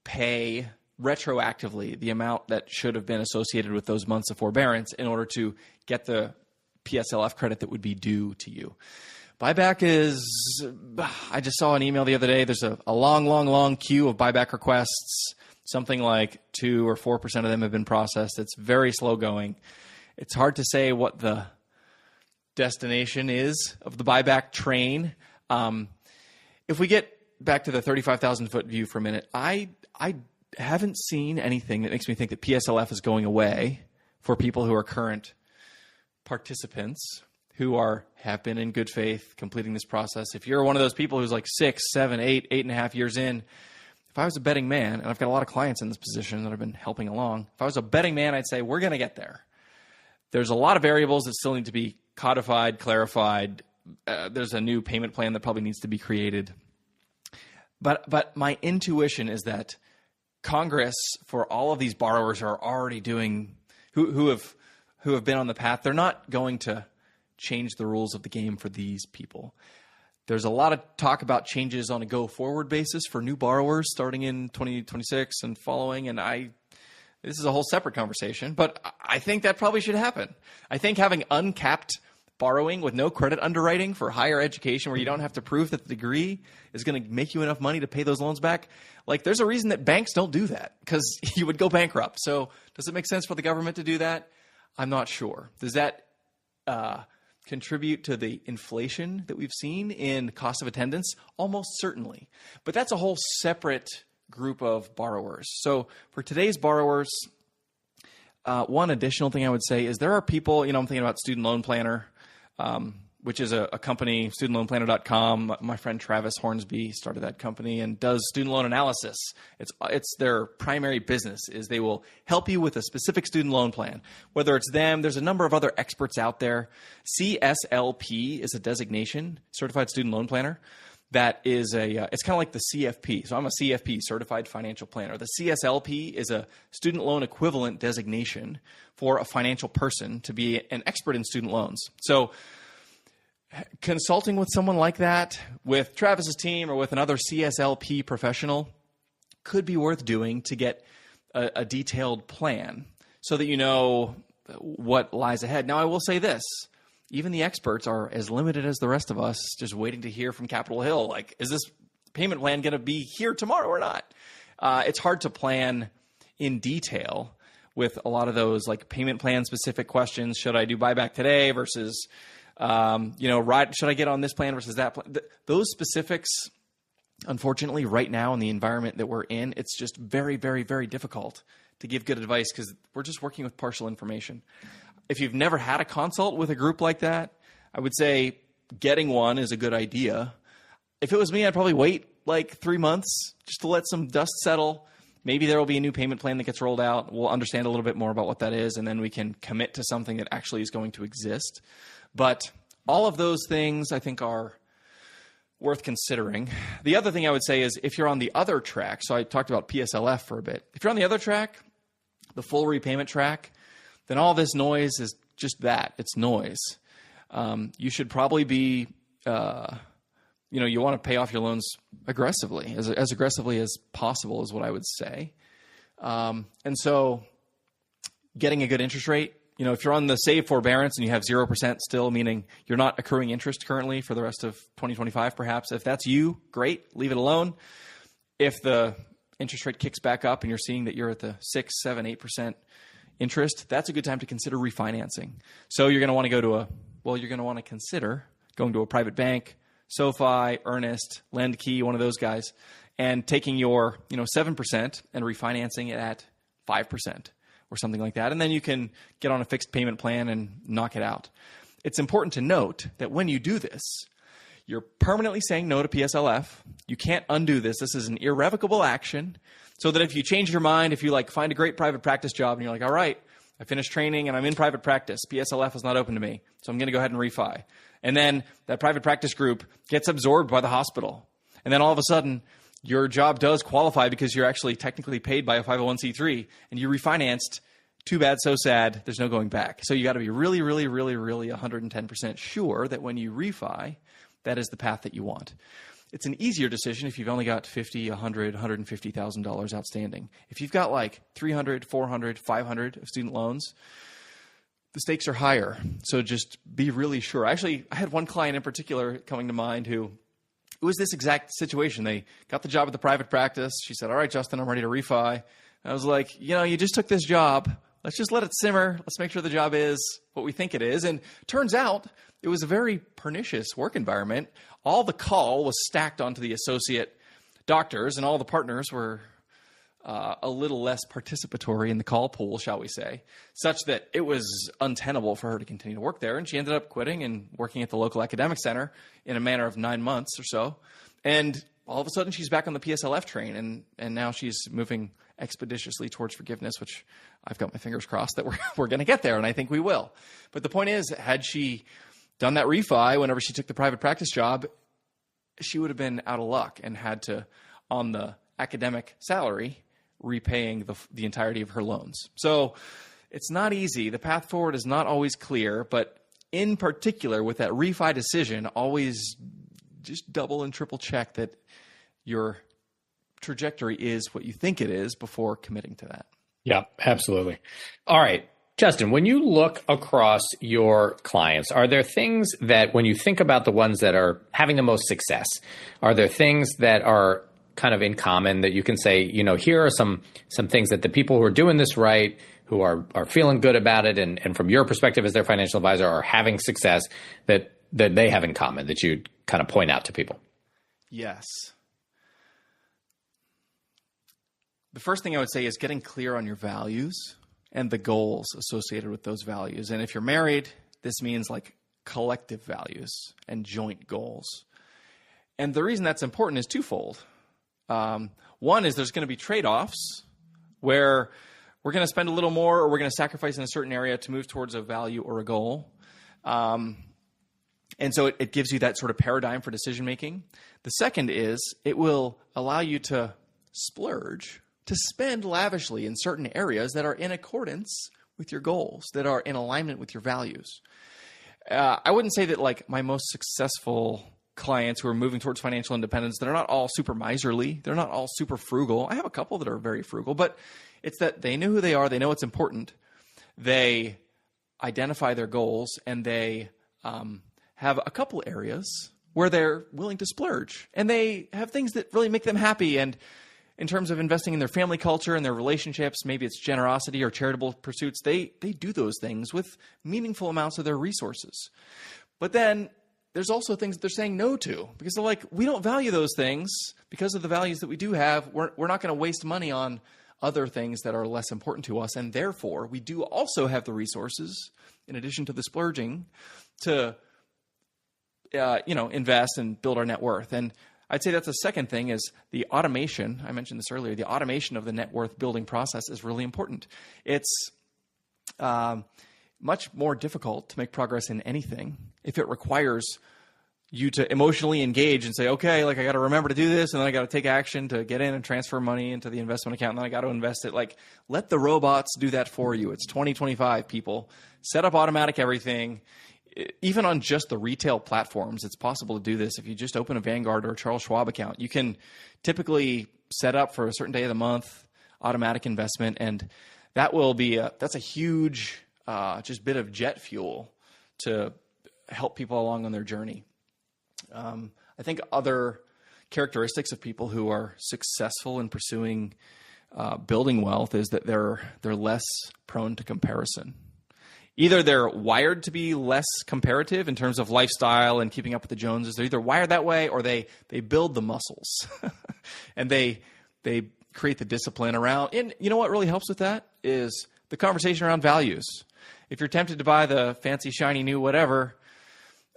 pay retroactively the amount that should have been associated with those months of forbearance in order to get the PSLF credit that would be due to you. Buyback is, I just saw an email the other day. There's a long queue of buyback requests. Something like 2 or 4% of them have been processed. It's very slow going. It's hard to say what the destination is of the buyback train. If we get back to the 35,000-foot view for a minute, I haven't seen anything that makes me think that PSLF is going away for people who are current participants who have been in good faith completing this process. If you're one of those people who's like 6, 7, 8, 8.5 years in, if I was a betting man, and I've got a lot of clients in this position that I've been helping along, if I was a betting man, I'd say we're going to get there. There's a lot of variables that still need to be codified, clarified. There's a new payment plan that probably needs to be created. But my intuition is that Congress, for all of these borrowers who are already doing, who have been on the path, they're not going to change the rules of the game for these people. There's a lot of talk about changes on a go-forward basis for new borrowers starting in 2026 and following, and this is a whole separate conversation, but I think that probably should happen. I think having uncapped borrowing with no credit underwriting for higher education where you don't have to prove that the degree is going to make you enough money to pay those loans back, there's a reason that banks don't do that because you would go bankrupt. So does it make sense for the government to do that? I'm not sure. Does that contribute to the inflation that we've seen in cost of attendance? Almost certainly. But that's a whole separate group of borrowers. So for today's borrowers, one additional thing I would say is there are people, I'm thinking about Student Loan Planner. which is a company, studentloanplanner.com. My friend Travis Hornsby started that company and does student loan analysis. It's their primary business is they will help you with a specific student loan plan. Whether it's them, there's a number of other experts out there. CSLP is a designation, Certified Student Loan Planner. That is it's kind of like the CFP. So I'm a CFP, Certified Financial Planner. The CSLP is a student loan equivalent designation for a financial person to be an expert in student loans. So consulting with someone like that, with Travis's team or with another CSLP professional, could be worth doing to get a detailed plan so that you know what lies ahead. Now, I will say this. Even the experts are as limited as the rest of us, just waiting to hear from Capitol Hill. Like, is this payment plan going to be here tomorrow or not? It's hard to plan in detail with a lot of those like payment plan specific questions. Should I do buyback today versus, should I get on this plan versus that plan? Those specifics, unfortunately, right now in the environment that we're in, it's just very, very, very difficult to give good advice because we're just working with partial information. If you've never had a consult with a group like that, I would say getting one is a good idea. If it was me, I'd probably wait like 3 months just to let some dust settle. Maybe there will be a new payment plan that gets rolled out. We'll understand a little bit more about what that is, and then we can commit to something that actually is going to exist. But all of those things I think are worth considering. The other thing I would say is if you're on the other track, so I talked about PSLF for a bit. If you're on the other track, the full repayment track, then all this noise is just that. It's noise. You should probably be, you want to pay off your loans aggressively, as aggressively as possible is what I would say. And so getting a good interest rate, if you're on the save forbearance and you have 0% still, meaning you're not accruing interest currently for the rest of 2025, perhaps, if that's you, great, leave it alone. If the interest rate kicks back up and you're seeing that you're at the 6, 7, 8% interest, that's a good time to consider refinancing. So you're going to want to consider going to a private bank, SoFi, Earnest, LendKey, one of those guys, and taking your 7% and refinancing it at 5% or something like that. And then you can get on a fixed payment plan and knock it out. It's important to note that when you do this, you're permanently saying no to PSLF. You can't undo this. This is an irrevocable action. So that if you change your mind, if you find a great private practice job and you're like, all right, I finished training and I'm in private practice, PSLF is not open to me, so I'm going to go ahead and refi. And then that private practice group gets absorbed by the hospital. And then all of a sudden, your job does qualify because you're actually technically paid by a 501c3 and you refinanced. Too bad, so sad. There's no going back. So you got to be really, really, really, really 110% sure that when you refi, that is the path that you want. It's an easier decision if you've only got $50, $100, $150,000 outstanding. If you've got like $300, $400, $500 of student loans, the stakes are higher. So just be really sure. Actually, I had one client in particular coming to mind who it was this exact situation. They got the job at the private practice. She said, all right, Justin, I'm ready to refi. I was like, you just took this job. Let's just let it simmer. Let's make sure the job is what we think it is. And turns out it was a very pernicious work environment. All the call was stacked onto the associate doctors, and all the partners were a little less participatory in the call pool, shall we say, such that it was untenable for her to continue to work there. And she ended up quitting and working at the local academic center in a matter of 9 months or so. And all of a sudden, she's back on the PSLF train, and now she's moving expeditiously towards forgiveness, which I've got my fingers crossed that we're going to get there, and I think we will. But the point is, had she done that refi whenever she took the private practice job, she would have been out of luck and had to, on the academic salary, repaying the entirety of her loans. So it's not easy. The path forward is not always clear, but in particular with that refi decision, always just double and triple check that your trajectory is what you think it is before committing to that. Yeah, absolutely. All right. Justin, when you look across your clients, are there things that when you think about the ones that are having the most success, are there things that are kind of in common that you can say, here are some things that the people who are doing this right, who are feeling good about it, and from your perspective as their financial advisor are having success that they have in common that you'd kind of point out to people? Yes. The first thing I would say is getting clear on your values and the goals associated with those values. And if you're married, this means collective values and joint goals. And the reason that's important is twofold. One is there's going to be trade-offs where we're going to spend a little more or we're going to sacrifice in a certain area to move towards a value or a goal. And so it gives you that sort of paradigm for decision making. The second is it will allow you to splurge, to spend lavishly in certain areas that are in accordance with your goals, that are in alignment with your values. I wouldn't say that like my most successful clients who are moving towards financial independence, they're not all super miserly. They're not all super frugal. I have a couple that are very frugal, but it's that they know who they are. They know what's important. They identify their goals, and they have a couple areas where they're willing to splurge, and they have things that really make them happy. And in terms of investing in their family culture and their relationships, maybe it's generosity or charitable pursuits, they do those things with meaningful amounts of their resources. But then there's also things that they're saying no to because they're like, we don't value those things because of the values that we do have. We're not going to waste money on other things that are less important to us. And therefore, we do also have the resources, in addition to the splurging, to invest and build our net worth. And I'd say that's the second thing is the automation. I mentioned this earlier. The automation of the net worth building process is really important. It's much more difficult to make progress in anything if it requires you to emotionally engage and say, okay, like I got to remember to do this, and then I got to take action to get in and transfer money into the investment account, and then I got to invest it. Like, let the robots do that for you. It's 2025, people. Set up automatic everything. Even on just the retail platforms, it's possible to do this. If you just open a Vanguard or a Charles Schwab account, you can typically set up for a certain day of the month automatic investment, and that will be that's a huge just bit of jet fuel to help people along on their journey. I think other characteristics of people who are successful in pursuing building wealth is that they're less prone to comparison. Either they're wired to be less comparative in terms of lifestyle and keeping up with the Joneses. They're either wired that way or they build the muscles and they create the discipline around. And you know what really helps with that is the conversation around values. If you're tempted to buy the fancy, shiny, new whatever,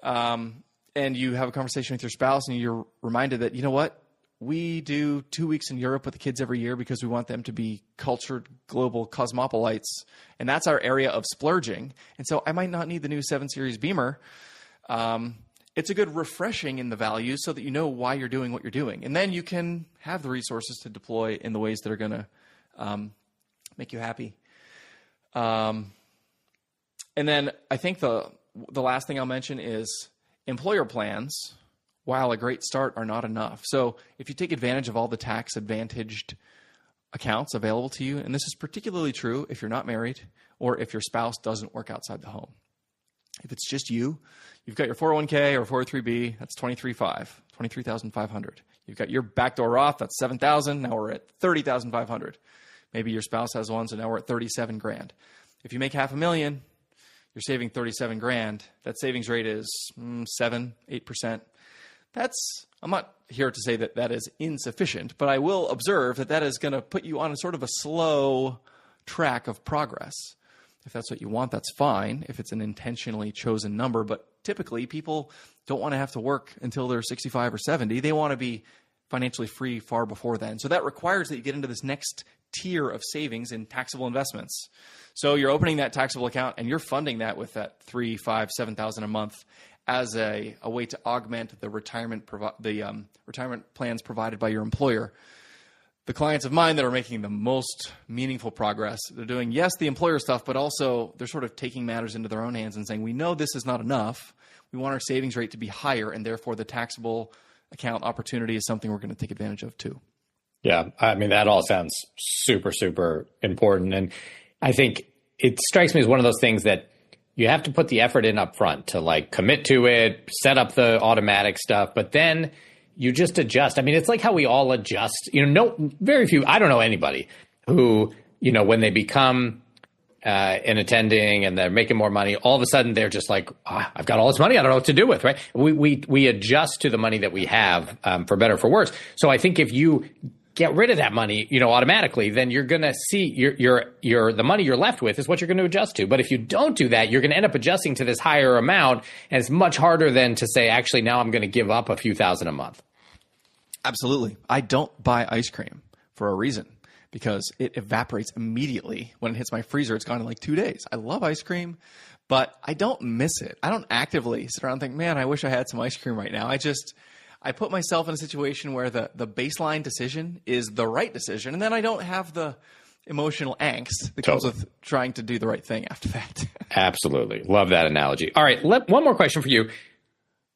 and you have a conversation with your spouse and you're reminded that, you know what, we do 2 weeks in Europe with the kids every year because we want them to be cultured global cosmopolites. And that's our area of splurging. And so I might not need the new 7 Series Beamer. It's a good refreshing in the values so that you know why you're doing what you're doing. And then you can have the resources to deploy in the ways that are going to make you happy. And then I think the last thing I'll mention is employer plans, while a great start, are not enough. So if you take advantage of all the tax-advantaged accounts available to you, and this is particularly true if you're not married or if your spouse doesn't work outside the home. If it's just you, you've got your 401k or 403b, that's $23,500. You've got your backdoor Roth, that's $7,000. Now we're at $30,500. Maybe your spouse has one, so now we're at $37,000. If you make $500,000, you're saving $37,000. That savings rate is 7-8%. I'm not here to say that is insufficient, but I will observe that is going to put you on a sort of a slow track of progress. If that's what you want, that's fine. If it's an intentionally chosen number, but typically people don't want to have to work until they're 65 or 70. They want to be financially free far before then. So that requires that you get into this next tier of savings in taxable investments. So you're opening that taxable account and you're funding that with that $3,000, $5,000, $7,000 a month as a way to augment the retirement plans provided by your employer. The clients of mine that are making the most meaningful progress, they're doing, yes, the employer stuff, but also they're sort of taking matters into their own hands and saying, we know this is not enough. We want our savings rate to be higher, and therefore the taxable account opportunity is something we're going to take advantage of too. Yeah, I mean, that all sounds super, super important. And I think it strikes me as one of those things that you have to put the effort in up front to like commit to it, set up the automatic stuff, but then you just adjust. I mean, it's like how we all adjust. Very few, I don't know anybody who, when they become an attending and they're making more money, all of a sudden they're just like, I've got all this money, I don't know what to do with, right? We adjust to the money that we have, for better or for worse. So I think if you get rid of that money, automatically, then you're going to see the money you're left with is what you're going to adjust to. But if you don't do that, you're going to end up adjusting to this higher amount. And it's much harder than to say, actually, now I'm going to give up a few thousand a month. Absolutely. I don't buy ice cream for a reason, because it evaporates immediately when it hits my freezer. It's gone in like 2 days. I love ice cream, but I don't miss it. I don't actively sit around and think, man, I wish I had some ice cream right now. I put myself in a situation where the baseline decision is the right decision, and then I don't have the emotional angst that comes with trying to do the right thing after that. Absolutely. Love that analogy. All right, one more question for you.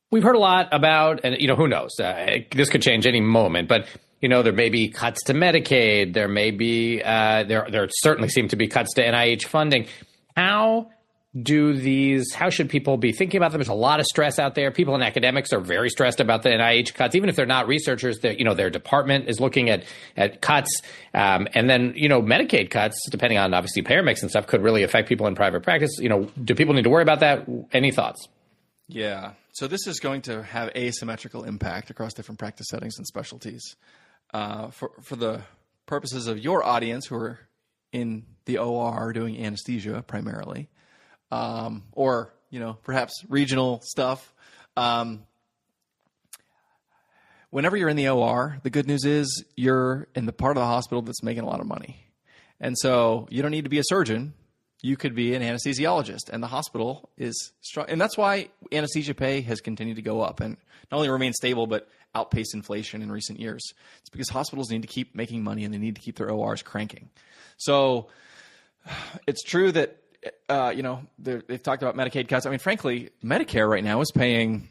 We've heard a lot about, and who knows, this could change any moment, but there may be cuts to Medicaid. There may be, there certainly seem to be cuts to NIH funding. How should people be thinking about them? There's a lot of stress out there. People in academics are very stressed about the NIH cuts, even if they're not researchers. Their department is looking at cuts, and then Medicaid cuts, depending on obviously payer mix and stuff, could really affect people in private practice. Do people need to worry about that? Any thoughts? Yeah. So this is going to have asymmetrical impact across different practice settings and specialties. For the purposes of your audience who are in the OR doing anesthesia primarily, or perhaps regional stuff. Whenever you're in the OR, the good news is you're in the part of the hospital that's making a lot of money. And so you don't need to be a surgeon. You could be an anesthesiologist, and the hospital is strong. And that's why anesthesia pay has continued to go up and not only remain stable, but outpace inflation in recent years. It's because hospitals need to keep making money and they need to keep their ORs cranking. So it's true that they've talked about Medicaid cuts. I mean, frankly, Medicare right now is paying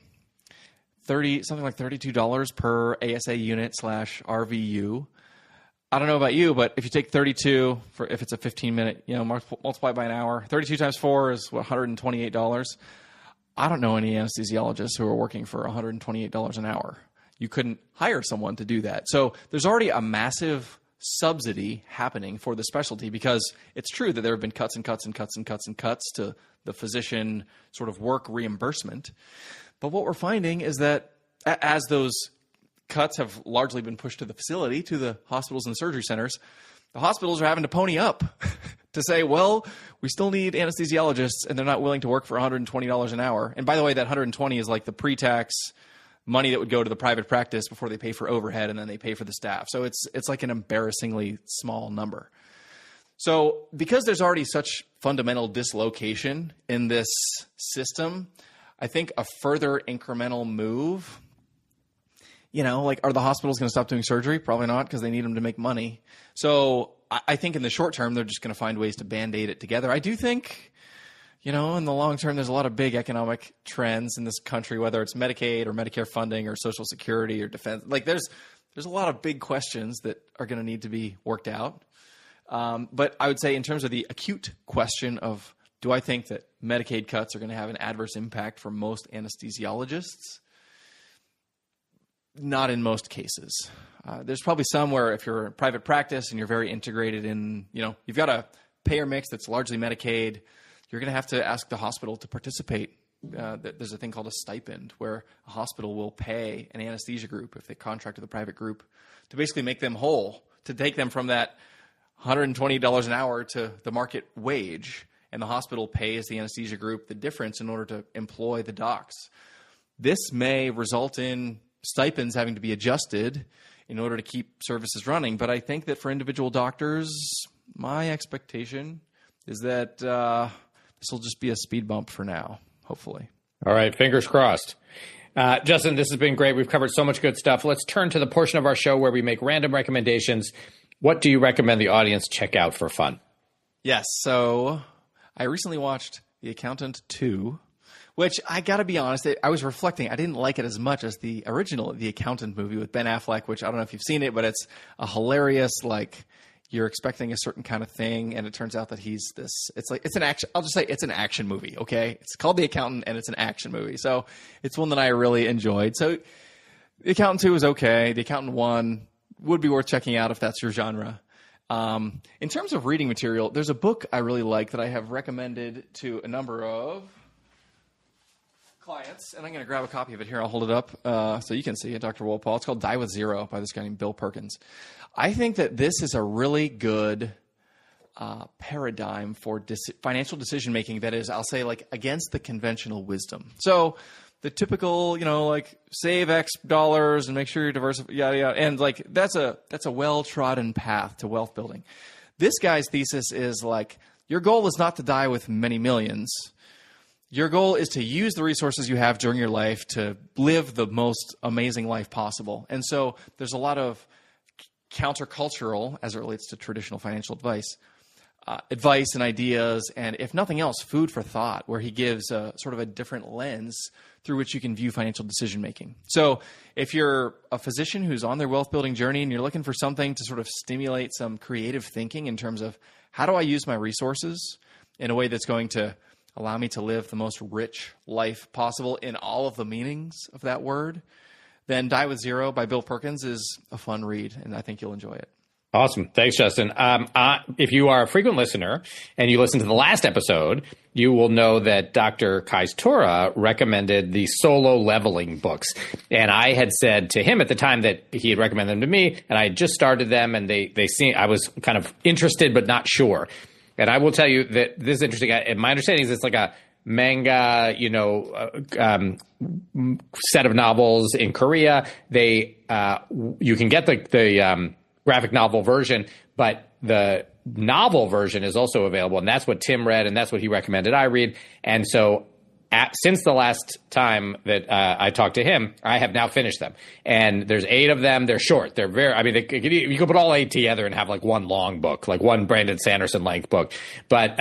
something like $32 per ASA unit / RVU. I don't know about you, but if you take 32 if it's a 15-minute, multiply by an hour, 32 times 4 is $128. I don't know any anesthesiologists who are working for $128 an hour. You couldn't hire someone to do that. So there's already a massive subsidy happening for the specialty, because it's true that there have been cuts and cuts and cuts and cuts and cuts to the physician sort of work reimbursement. But what we're finding is that as those cuts have largely been pushed to the facility, to the hospitals and surgery centers, the hospitals are having to pony up to say, well, we still need anesthesiologists, and they're not willing to work for $120 an hour. And by the way, that $120 is like the pre-tax money that would go to the private practice before they pay for overhead and then they pay for the staff. So it's like an embarrassingly small number. So because there's already such fundamental dislocation in this system, I think a further incremental move, are the hospitals going to stop doing surgery? Probably not, because they need them to make money. So I think in the short term, they're just going to find ways to Band-Aid it together. I do think, in the long term, there's a lot of big economic trends in this country, whether it's Medicaid or Medicare funding or Social Security or defense. Like there's a lot of big questions that are going to need to be worked out. But I would say in terms of the acute question of, do I think that Medicaid cuts are going to have an adverse impact for most anesthesiologists? Not in most cases. There's probably some where if you're in private practice and you're very integrated in, you've got a payer mix that's largely Medicaid, you're going to have to ask the hospital to participate. There's a thing called a stipend where a hospital will pay an anesthesia group, if they contract with a private group, to basically make them whole, to take them from that $120 an hour to the market wage. And the hospital pays the anesthesia group the difference in order to employ the docs. This may result in stipends having to be adjusted in order to keep services running. But I think that for individual doctors, my expectation is that this will just be a speed bump for now, hopefully. All right, fingers crossed. Justin, this has been great. We've covered so much good stuff. Let's turn to the portion of our show where we make random recommendations. What do you recommend the audience check out for fun? Yes, so I recently watched The Accountant 2, which I got to be honest, I was reflecting. I didn't like it as much as the original The Accountant movie with Ben Affleck, which I don't know if you've seen it, but it's a hilarious, you're expecting a certain kind of thing, and it turns out that he's this. It's an action. I'll just say it's an action movie. Okay, it's called The Accountant, and it's an action movie. So it's one that I really enjoyed. So The Accountant 2 is okay. The Accountant 1 would be worth checking out if that's your genre. In terms of reading material, there's a book I really like that I have recommended to a number of clients, and I'm going to grab a copy of it here. I'll hold it up so you can see it, Dr. Wolpaw. It's called Die with Zero by this guy named Bill Perkins. I think that this is a really good paradigm for financial decision making that is, I'll say, like against the conventional wisdom. So the typical, like save X dollars and make sure you're diversified, yada yada, and like that's a well trodden path to wealth building. This guy's thesis is like your goal is not to die with many millions. Your goal is to use the resources you have during your life to live the most amazing life possible. And so there's a lot of countercultural, as it relates to traditional financial advice and ideas, and if nothing else, food for thought, where he gives sort of a different lens through which you can view financial decision making. So if you're a physician who's on their wealth building journey and you're looking for something to sort of stimulate some creative thinking in terms of how do I use my resources in a way that's going to allow me to live the most rich life possible in all of the meanings of that word, then Die with Zero by Bill Perkins is a fun read, and I think you'll enjoy it. Awesome. Thanks, Justin. If you are a frequent listener and you listened to the last episode, you will know that Dr. Kaistura recommended the solo leveling books. And I had said to him at the time that he had recommended them to me, and I had just started them, and they seemed, I was kind of interested but not sure. And I will tell you that this is interesting. And my understanding is it's like a manga, set of novels in Korea. You can get the graphic novel version, but the novel version is also available, and that's what Tim read, and that's what he recommended I read. And so since the last time that I talked to him, I have now finished them. And there's 8 of them. They're short. They're you could put all 8 together and have like one long book, like one Brandon Sanderson length book. But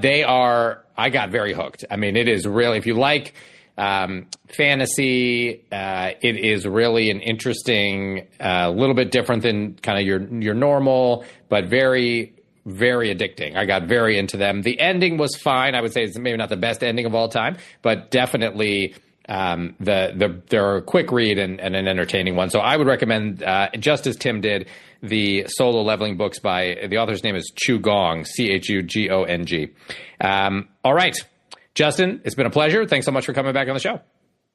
they are, I got very hooked. I mean, it is really, if you like fantasy, it is really an interesting, little bit different than kind of your normal, but very, very addicting. I got very into them. The ending was fine. I would say it's maybe not the best ending of all time, but definitely they're a quick read and an entertaining one. So I would recommend, just as Tim did, the solo leveling books by, the author's name is Chu Gong, Chugong. All right. Justin, it's been a pleasure. Thanks so much for coming back on the show.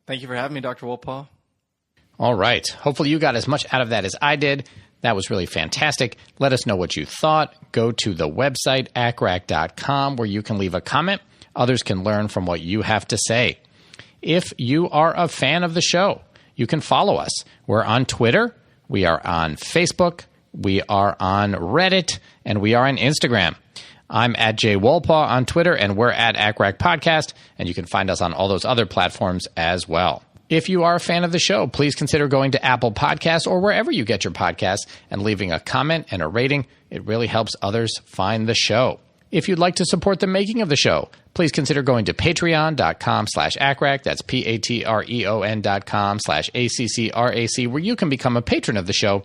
Thank you for having me, Dr. Wolpaw. All right. Hopefully you got as much out of that as I did. That was really fantastic. Let us know what you thought. Go to the website, acrac.com, where you can leave a comment. Others can learn from what you have to say. If you are a fan of the show, you can follow us. We're on Twitter. We are on Facebook. We are on Reddit. And we are on Instagram. I'm at Jay Wolpaw on Twitter, and we're at ACRAC Podcast, and you can find us on all those other platforms as well. If you are a fan of the show, please consider going to Apple Podcasts or wherever you get your podcasts and leaving a comment and a rating. It really helps others find the show. If you'd like to support the making of the show, please consider going to patreon.com/ACRAC. That's patreon.com/ACCRAC, where you can become a patron of the show.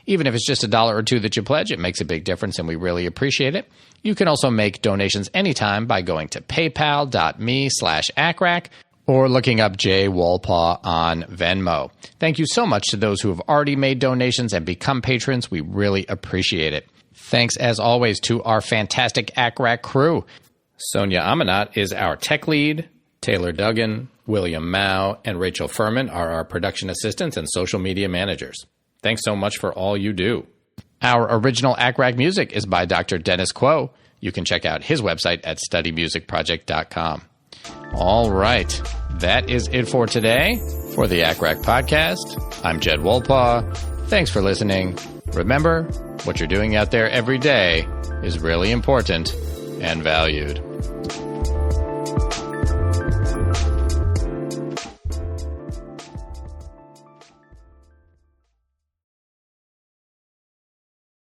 Even if it's just $1 or $2 that you pledge, it makes a big difference, and we really appreciate it. You can also make donations anytime by going to paypal.me/ACRAC or looking up Jay Wolpaw on Venmo. Thank you so much to those who have already made donations and become patrons. We really appreciate it. Thanks, as always, to our fantastic ACRAC crew. Sonia Amanat is our tech lead. Taylor Duggan, William Mao, and Rachel Furman are our production assistants and social media managers. Thanks so much for all you do. Our original ACRAC music is by Dr. Dennis Quo. You can check out his website at studymusicproject.com. All right. That is it for today. For the ACRAC podcast, I'm Jed Wolpaw. Thanks for listening. Remember, what you're doing out there every day is really important and valued.